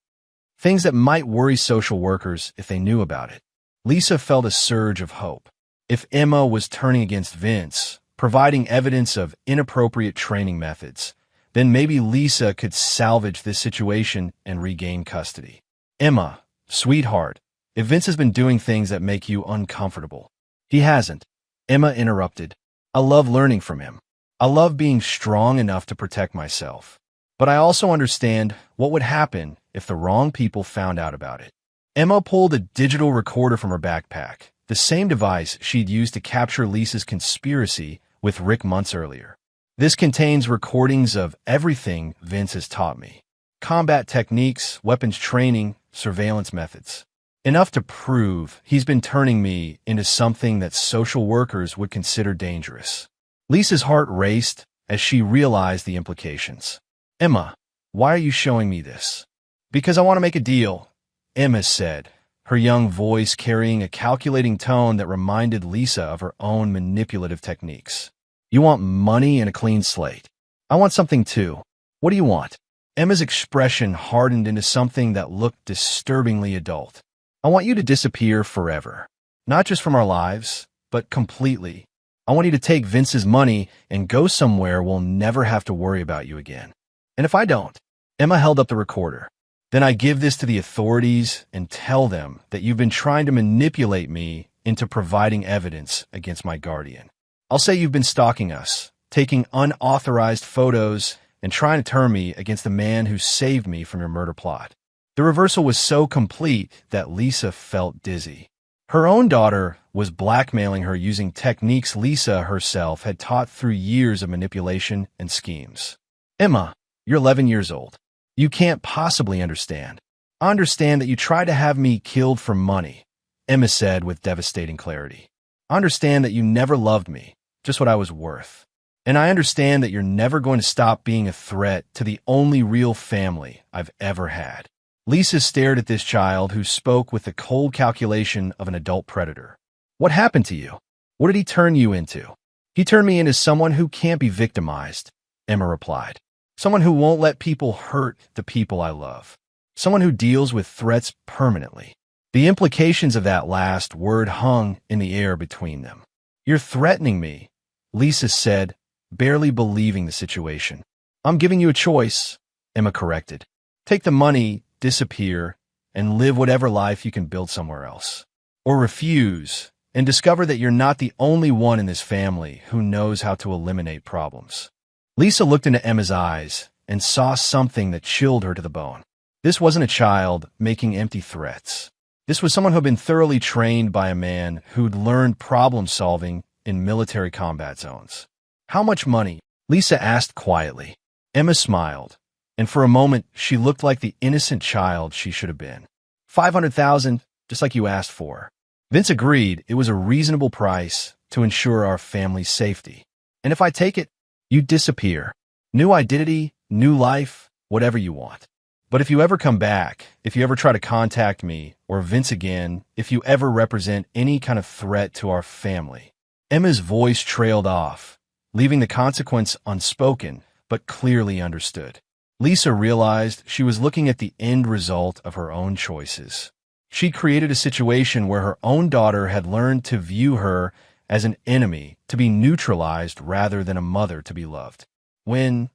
"Things that might worry social workers if they knew about it." Lisa felt a surge of hope. If Emma was turning against Vince, providing evidence of inappropriate training methods, then maybe Lisa could salvage this situation and regain custody. "Emma, sweetheart, if Vince has been doing things that make you uncomfortable—" "He hasn't," Emma interrupted. "I love learning from him. I love being strong enough to protect myself. But I also understand what would happen if the wrong people found out about it." Emma pulled a digital recorder from her backpack, the same device she'd used to capture Lisa's conspiracy with Rick months earlier. "This contains recordings of everything Vince has taught me. Combat techniques, weapons training, surveillance methods. Enough to prove he's been turning me into something that social workers would consider dangerous." Lisa's heart raced as she realized the implications. "Emma, why are you showing me this?" "Because I want to make a deal," Emma said, her young voice carrying a calculating tone that reminded Lisa of her own manipulative techniques. "You want money and a clean slate. I want something too. What do you want?" Emma's expression hardened into something that looked disturbingly adult. "I want you to disappear forever. Not just from our lives, but completely. I want you to take Vince's money and go somewhere we'll never have to worry about you again. And if I don't," Emma held up the recorder, "then I give this to the authorities and tell them that you've been trying to manipulate me into providing evidence against my guardian. I'll say you've been stalking us, taking unauthorized photos, and trying to turn me against the man who saved me from your murder plot." The reversal was so complete that Lisa felt dizzy. Her own daughter was blackmailing her using techniques Lisa herself had taught through years of manipulation and schemes. Emma, you're 11 years old. You can't possibly understand. I understand that you tried to have me killed for money, Emma said with devastating clarity. I understand that you never loved me, just what I was worth. And I understand that you're never going to stop being a threat to the only real family I've ever had. Lisa stared at this child who spoke with the cold calculation of an adult predator. What happened to you? What did he turn you into? He turned me into someone who can't be victimized, Emma replied. Someone who won't let people hurt the people I love. Someone who deals with threats permanently. The implications of that last word hung in the air between them. You're threatening me, Lisa said, barely believing the situation. I'm giving you a choice, Emma corrected. Take the money, disappear, and live whatever life you can build somewhere else. Or refuse, and discover that you're not the only one in this family who knows how to eliminate problems. Lisa looked into Emma's eyes and saw something that chilled her to the bone. This wasn't a child making empty threats. This was someone who had been thoroughly trained by a man who'd learned problem-solving in military combat zones. How much money? Lisa asked quietly. Emma smiled, and for a moment she looked like the innocent child she should have been. 500,000, just like you asked for. Vince agreed it was a reasonable price to ensure our family's safety. And if I take it, you disappear. New identity, new life, whatever you want. But if you ever come back, if you ever try to contact me or Vince again, if you ever represent any kind of threat to our family. Emma's voice trailed off, leaving the consequence unspoken, but clearly understood. Lisa realized she was looking at the end result of her own choices. She created a situation where her own daughter had learned to view her as an enemy, to be neutralized rather than a mother to be loved. When?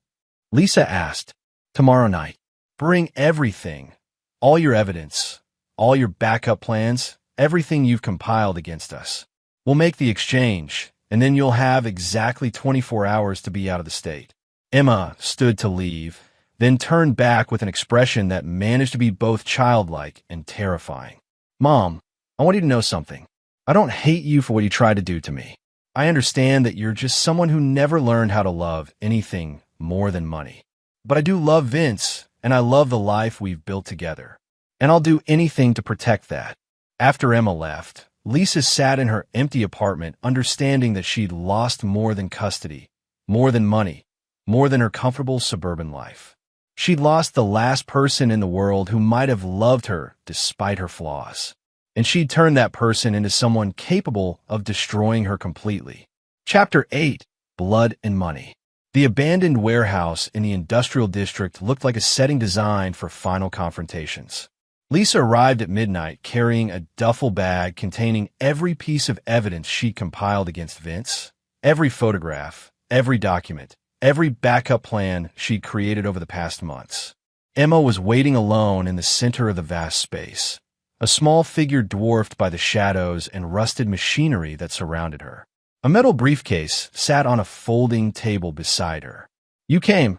Lisa asked. Tomorrow night. Bring everything, all your evidence, all your backup plans, everything you've compiled against us. We'll make the exchange, and then you'll have exactly 24 hours to be out of the state. Emma stood to leave, then turned back with an expression that managed to be both childlike and terrifying. Mom, I want you to know something. I don't hate you for what you tried to do to me. I understand that you're just someone who never learned how to love anything more than money. But I do love Vince, and I love the life we've built together. And I'll do anything to protect that. After Emma left, Lisa sat in her empty apartment, understanding that she'd lost more than custody, more than money, more than her comfortable suburban life. She'd lost the last person in the world who might have loved her despite her flaws. And she'd turned that person into someone capable of destroying her completely. Chapter 8. Blood and Money. The abandoned warehouse in the industrial district looked like a setting designed for final confrontations. Lisa arrived at midnight carrying a duffel bag containing every piece of evidence she compiled against Vince, every photograph, every document, every backup plan she'd created over the past months. Emma was waiting alone in the center of the vast space, a small figure dwarfed by the shadows and rusted machinery that surrounded her. A metal briefcase sat on a folding table beside her. You came,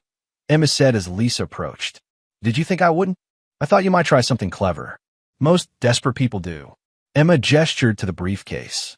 Emma said as Lisa approached. Did you think I wouldn't? I thought you might try something clever. Most desperate people do. Emma gestured to the briefcase.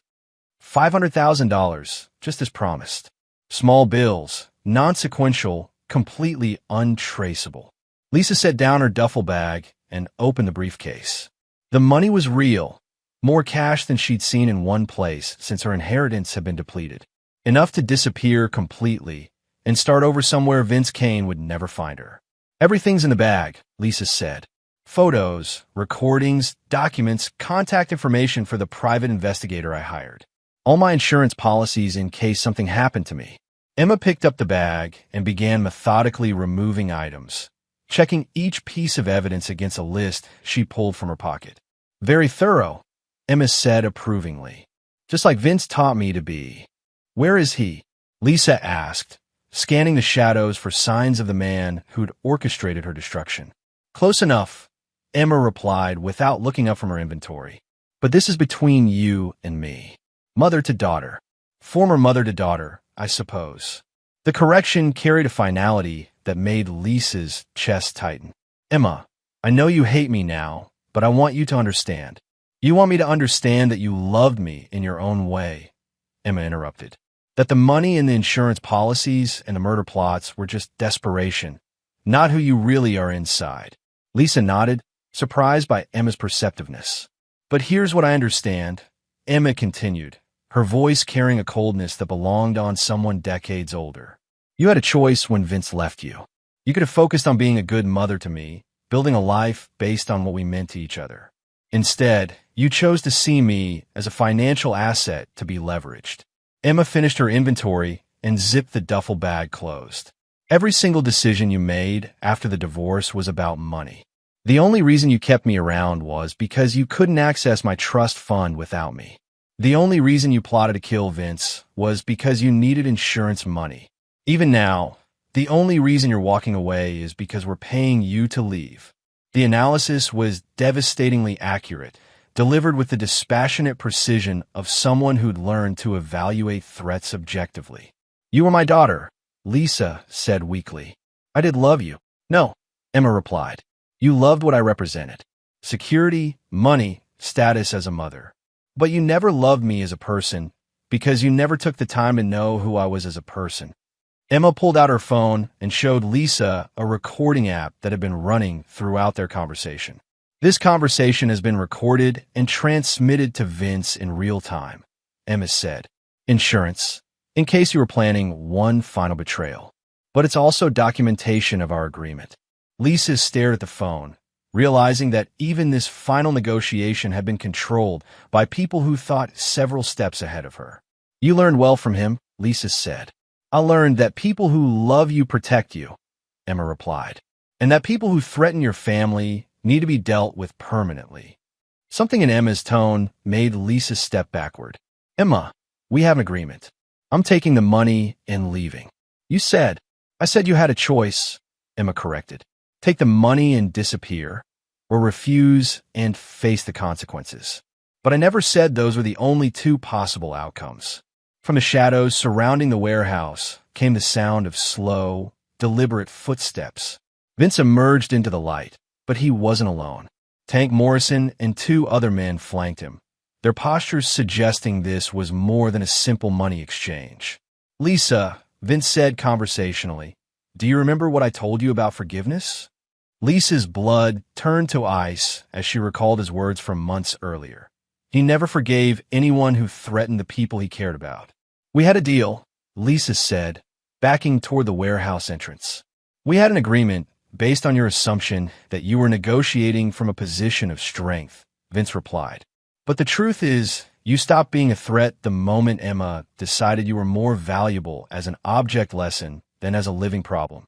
$500,000, just as promised. Small bills, non-sequential, completely untraceable. Lisa set down her duffel bag and opened the briefcase. The money was real. More cash than she'd seen in one place since her inheritance had been depleted. Enough to disappear completely and start over somewhere Vince Kane would never find her. Everything's in the bag, Lisa said. Photos, recordings, documents, contact information for the private investigator I hired. All my insurance policies in case something happened to me. Emma picked up the bag and began methodically removing items, checking each piece of evidence against a list she pulled from her pocket. Very thorough, Emma said approvingly. Just like Vince taught me to be. Where is he? Lisa asked, scanning the shadows for signs of the man who'd orchestrated her destruction. Close enough, Emma replied without looking up from her inventory. But this is between you and me. Mother to daughter. Former mother to daughter, I suppose. The correction carried a finality that made Lisa's chest tighten. Emma, I know you hate me now, but I want you to understand. You want me to understand that you loved me in your own way, Emma interrupted. That the money and the insurance policies and the murder plots were just desperation, not who you really are inside. Lisa nodded, surprised by Emma's perceptiveness. But here's what I understand, Emma continued, her voice carrying a coldness that belonged on someone decades older. You had a choice when Vince left you. You could have focused on being a good mother to me, building a life based on what we meant to each other. Instead, you chose to see me as a financial asset to be leveraged. Emma finished her inventory and zipped the duffel bag closed. Every single decision you made after the divorce was about money. The only reason you kept me around was because you couldn't access my trust fund without me. The only reason you plotted to kill Vince was because you needed insurance money. Even now, the only reason you're walking away is because we're paying you to leave. The analysis was devastatingly accurate, delivered with the dispassionate precision of someone who'd learned to evaluate threats objectively. You were my daughter, Lisa said weakly. I did love you. No, Emma replied. You loved what I represented. Security, money, status as a mother. But you never loved me as a person because you never took the time to know who I was as a person. Emma pulled out her phone and showed Lisa a recording app that had been running throughout their conversation. This conversation has been recorded and transmitted to Vince in real time, Emma said. Insurance, in case you were planning one final betrayal. But it's also documentation of our agreement. Lisa stared at the phone, realizing that even this final negotiation had been controlled by people who thought several steps ahead of her. You learned well from him, Lisa said. I learned that people who love you protect you, Emma replied, and that people who threaten your family need to be dealt with permanently. Something in Emma's tone made Lisa step backward. Emma, we have an agreement. I'm taking the money and leaving. You said. I said you had a choice, Emma corrected. Take the money and disappear, or refuse and face the consequences. But I never said those were the only two possible outcomes. From the shadows surrounding the warehouse came the sound of slow, deliberate footsteps. Vince emerged into the light, but he wasn't alone. Tank Morrison and two other men flanked him, their postures suggesting this was more than a simple money exchange. Lisa, Vince said conversationally, do you remember what I told you about forgiveness? Lisa's blood turned to ice as she recalled his words from months earlier. He never forgave anyone who threatened the people he cared about. We had a deal, Lisa said, backing toward the warehouse entrance. We had an agreement based on your assumption that you were negotiating from a position of strength, Vince replied. But the truth is, you stopped being a threat the moment Emma decided you were more valuable as an object lesson than as a living problem.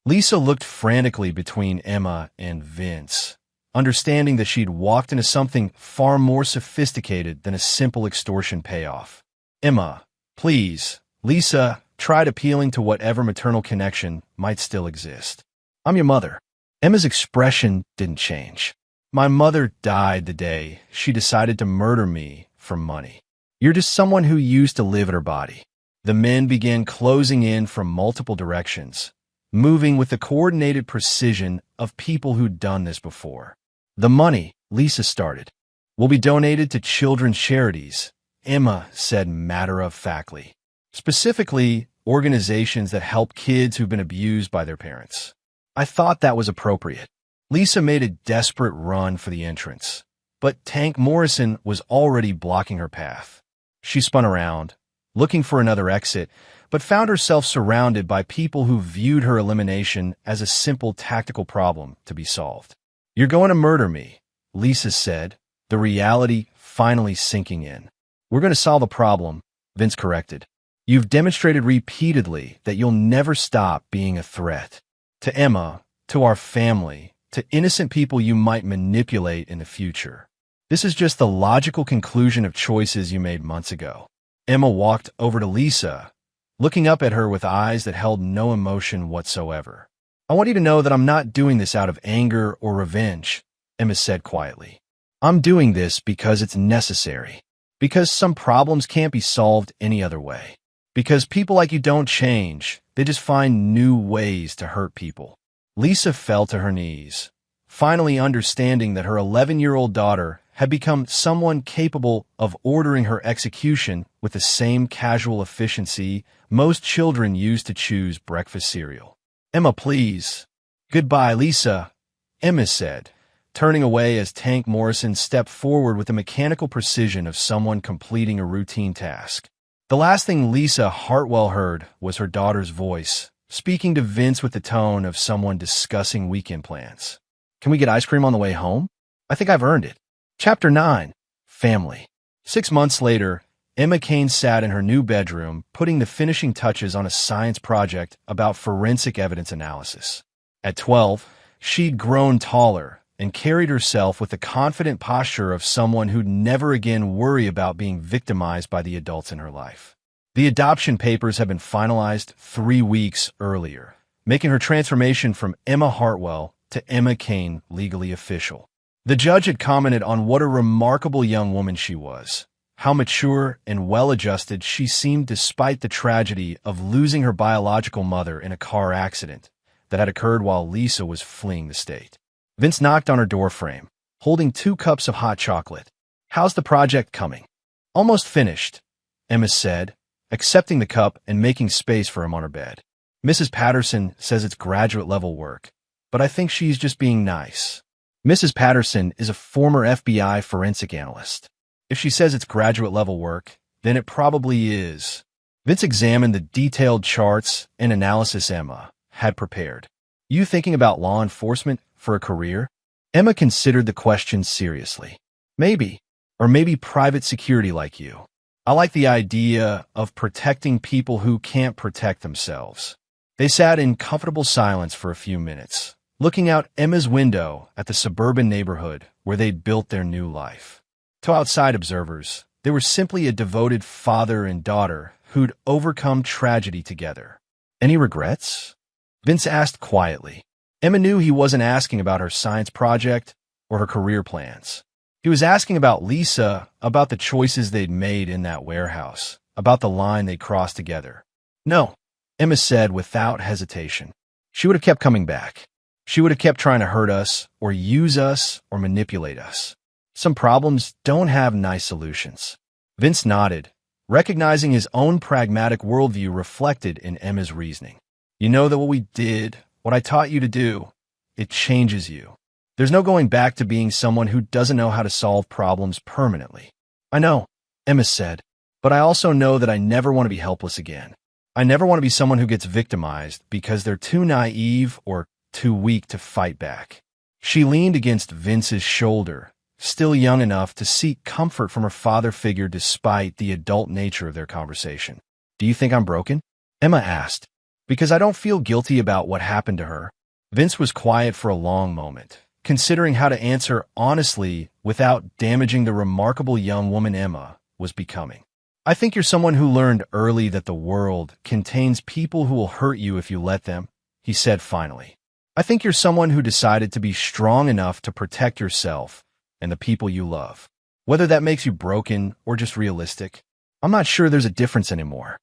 Lisa looked frantically between Emma and Vince, understanding that she'd walked into something far more sophisticated than a simple extortion payoff. Emma, please, Lisa tried appealing to whatever maternal connection might still exist. I'm your mother. Emma's expression didn't change. My mother died the day she decided to murder me for money. You're just someone who used to live in her body. The men began closing in from multiple directions, moving with the coordinated precision of people who'd done this before. The money, Lisa started, will be donated to children's charities, Emma said matter-of-factly. Specifically, organizations that help kids who've been abused by their parents. I thought that was appropriate. Lisa made a desperate run for the entrance, but Tank Morrison was already blocking her path. She spun around, looking for another exit, but found herself surrounded by people who viewed her elimination as a simple tactical problem to be solved. You're going to murder me, Lisa said, the reality finally sinking in. We're going to solve a problem, Vince corrected. You've demonstrated repeatedly that you'll never stop being a threat. To Emma, to our family, to innocent people you might manipulate in the future. This is just the logical conclusion of choices you made months ago. Emma walked over to Lisa, looking up at her with eyes that held no emotion whatsoever. I want you to know that I'm not doing this out of anger or revenge, Emma said quietly. I'm doing this because it's necessary. Because some problems can't be solved any other way. Because people like you don't change, they just find new ways to hurt people. Lisa fell to her knees, finally understanding that her 11-year-old daughter had become someone capable of ordering her execution with the same casual efficiency most children use to choose breakfast cereal. "Emma, please." "Goodbye, Lisa," Emma said, turning away as Tank Morrison stepped forward with the mechanical precision of someone completing a routine task. The last thing Lisa Hartwell heard was her daughter's voice, speaking to Vince with the tone of someone discussing weekend plans. "Can we get ice cream on the way home? I think I've earned it." Chapter 9. Family. 6 months later, Emma Kane sat in her new bedroom, putting the finishing touches on a science project about forensic evidence analysis. At 12, she'd grown taller and carried herself with the confident posture of someone who'd never again worry about being victimized by the adults in her life. The adoption papers had been finalized 3 weeks earlier, making her transformation from Emma Hartwell to Emma Kane legally official. The judge had commented on what a remarkable young woman she was, how mature and well-adjusted she seemed despite the tragedy of losing her biological mother in a car accident that had occurred while Lisa was fleeing the state. Vince knocked on her doorframe, holding 2 cups of hot chocolate. "How's the project coming?" "Almost finished," Emma said, accepting the cup and making space for him on her bed. "Mrs. Patterson says it's graduate-level work, but I think she's just being nice." Mrs. Patterson is a former FBI forensic analyst. If she says it's graduate-level work, then it probably is. Vince examined the detailed charts and analysis Emma had prepared. "You thinking about law enforcement for a career?" Emma considered the question seriously. "Maybe. Or maybe private security like you. I like the idea of protecting people who can't protect themselves." They sat in comfortable silence for a few minutes, looking out Emma's window at the suburban neighborhood where they'd built their new life. To outside observers, they were simply a devoted father and daughter who'd overcome tragedy together. "Any regrets?" Vince asked quietly. Emma knew he wasn't asking about her science project or her career plans. He was asking about Lisa, about the choices they'd made in that warehouse, about the line they'd crossed together. "No," Emma said without hesitation. "She would have kept coming back. She would have kept trying to hurt us, or use us, or manipulate us. Some problems don't have nice solutions." Vince nodded, recognizing his own pragmatic worldview reflected in Emma's reasoning. "You know that what we did, what I taught you to do, it changes you. There's no going back to being someone who doesn't know how to solve problems permanently." "I know," Emma said, "but I also know that I never want to be helpless again. I never want to be someone who gets victimized because they're too naive or too weak to fight back." She leaned against Vince's shoulder, still young enough to seek comfort from her father figure despite the adult nature of their conversation. "Do you think I'm broken?" Emma asked. "Because I don't feel guilty about what happened to her." Vince was quiet for a long moment, considering how to answer honestly without damaging the remarkable young woman Emma was becoming. "I think you're someone who learned early that the world contains people who will hurt you if you let them," he said finally. "I think you're someone who decided to be strong enough to protect yourself and the people you love. Whether that makes you broken or just realistic, I'm not sure there's a difference anymore."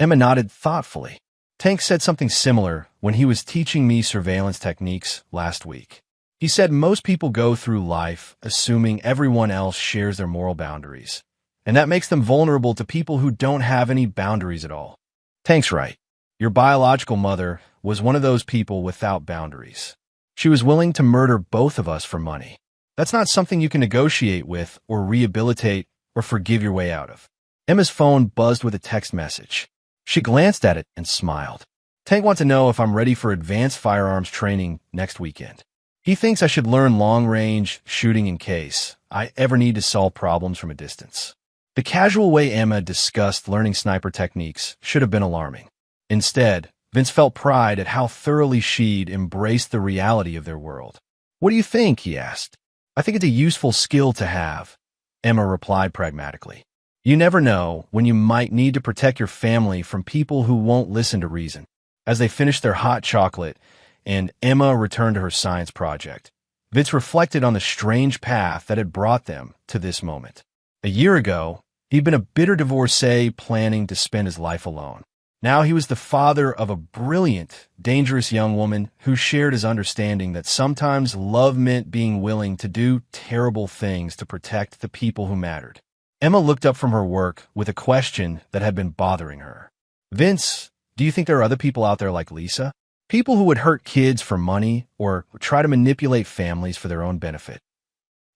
Emma nodded thoughtfully. "Tank said something similar when he was teaching me surveillance techniques last week. He said most people go through life assuming everyone else shares their moral boundaries, and that makes them vulnerable to people who don't have any boundaries at all. Tank's right. Your biological mother was one of those people without boundaries. She was willing to murder both of us for money. That's not something you can negotiate with or rehabilitate or forgive your way out of." Emma's phone buzzed with a text message. She glanced at it and smiled. "Tank wants to know if I'm ready for advanced firearms training next weekend. He thinks I should learn long-range shooting in case I ever need to solve problems from a distance." The casual way Emma discussed learning sniper techniques should have been alarming. Instead, Vince felt pride at how thoroughly she'd embraced the reality of their world. "What do you think?" he asked. "I think it's a useful skill to have," Emma replied pragmatically. "You never know when you might need to protect your family from people who won't listen to reason." As they finished their hot chocolate and Emma returned to her science project, Vince reflected on the strange path that had brought them to this moment. A year ago, he'd been a bitter divorcee planning to spend his life alone. Now he was the father of a brilliant, dangerous young woman who shared his understanding that sometimes love meant being willing to do terrible things to protect the people who mattered. Emma looked up from her work with a question that had been bothering her. Vince, do you think there are other people out there like Lisa? People who would hurt kids for money or try to manipulate families for their own benefit?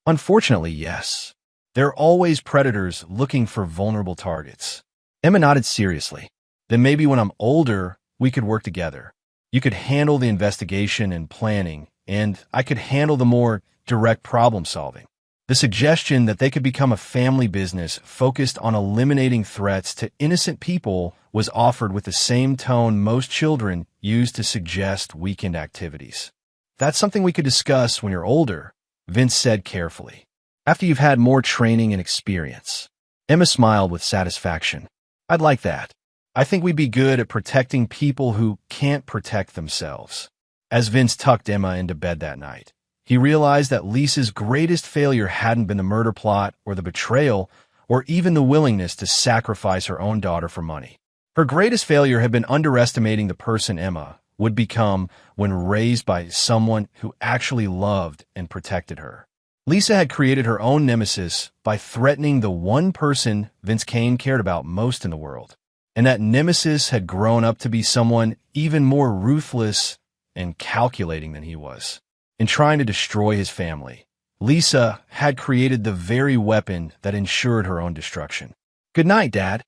Unfortunately, yes. There are always predators looking for vulnerable targets. Emma nodded seriously. Then maybe when I'm older, we could work together. You could handle the investigation and planning, and I could handle the more direct problem solving. The suggestion that they could become a family business focused on eliminating threats to innocent people was offered with the same tone most children use to suggest weekend activities. That's something we could discuss when you're older, Vince said carefully, after you've had more training and experience. Emma smiled with satisfaction. I'd like that. I think we'd be good at protecting people who can't protect themselves. As Vince tucked Emma into bed that night, he realized that Lisa's greatest failure hadn't been the murder plot or the betrayal or even the willingness to sacrifice her own daughter for money. Her greatest failure had been underestimating the person Emma would become when raised by someone who actually loved and protected her. Lisa had created her own nemesis by threatening the one person Vince Cain cared about most in the world. And that nemesis had grown up to be someone even more ruthless and calculating than he was. In trying to destroy his family, Lisa had created the very weapon that ensured her own destruction. Good night, Dad,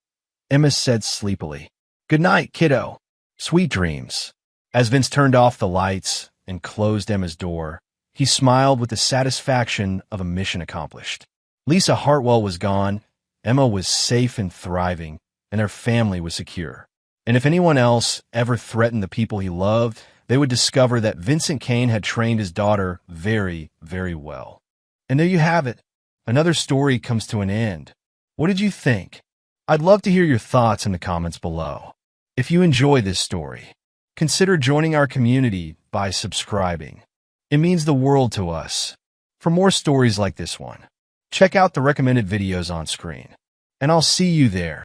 Emma said sleepily. Good night, kiddo. Sweet dreams. As Vince turned off the lights and closed Emma's door, he smiled with the satisfaction of a mission accomplished. Lisa Hartwell was gone, Emma was safe and thriving, and their family was secure. And if anyone else ever threatened the people he loved, they would discover that Vincent Cain had trained his daughter very, very well. And there you have it. Another story comes to an end. What did you think? I'd love to hear your thoughts in the comments below. If you enjoy this story, consider joining our community by subscribing. It means the world to us. For more stories like this one, check out the recommended videos on screen. And I'll see you there.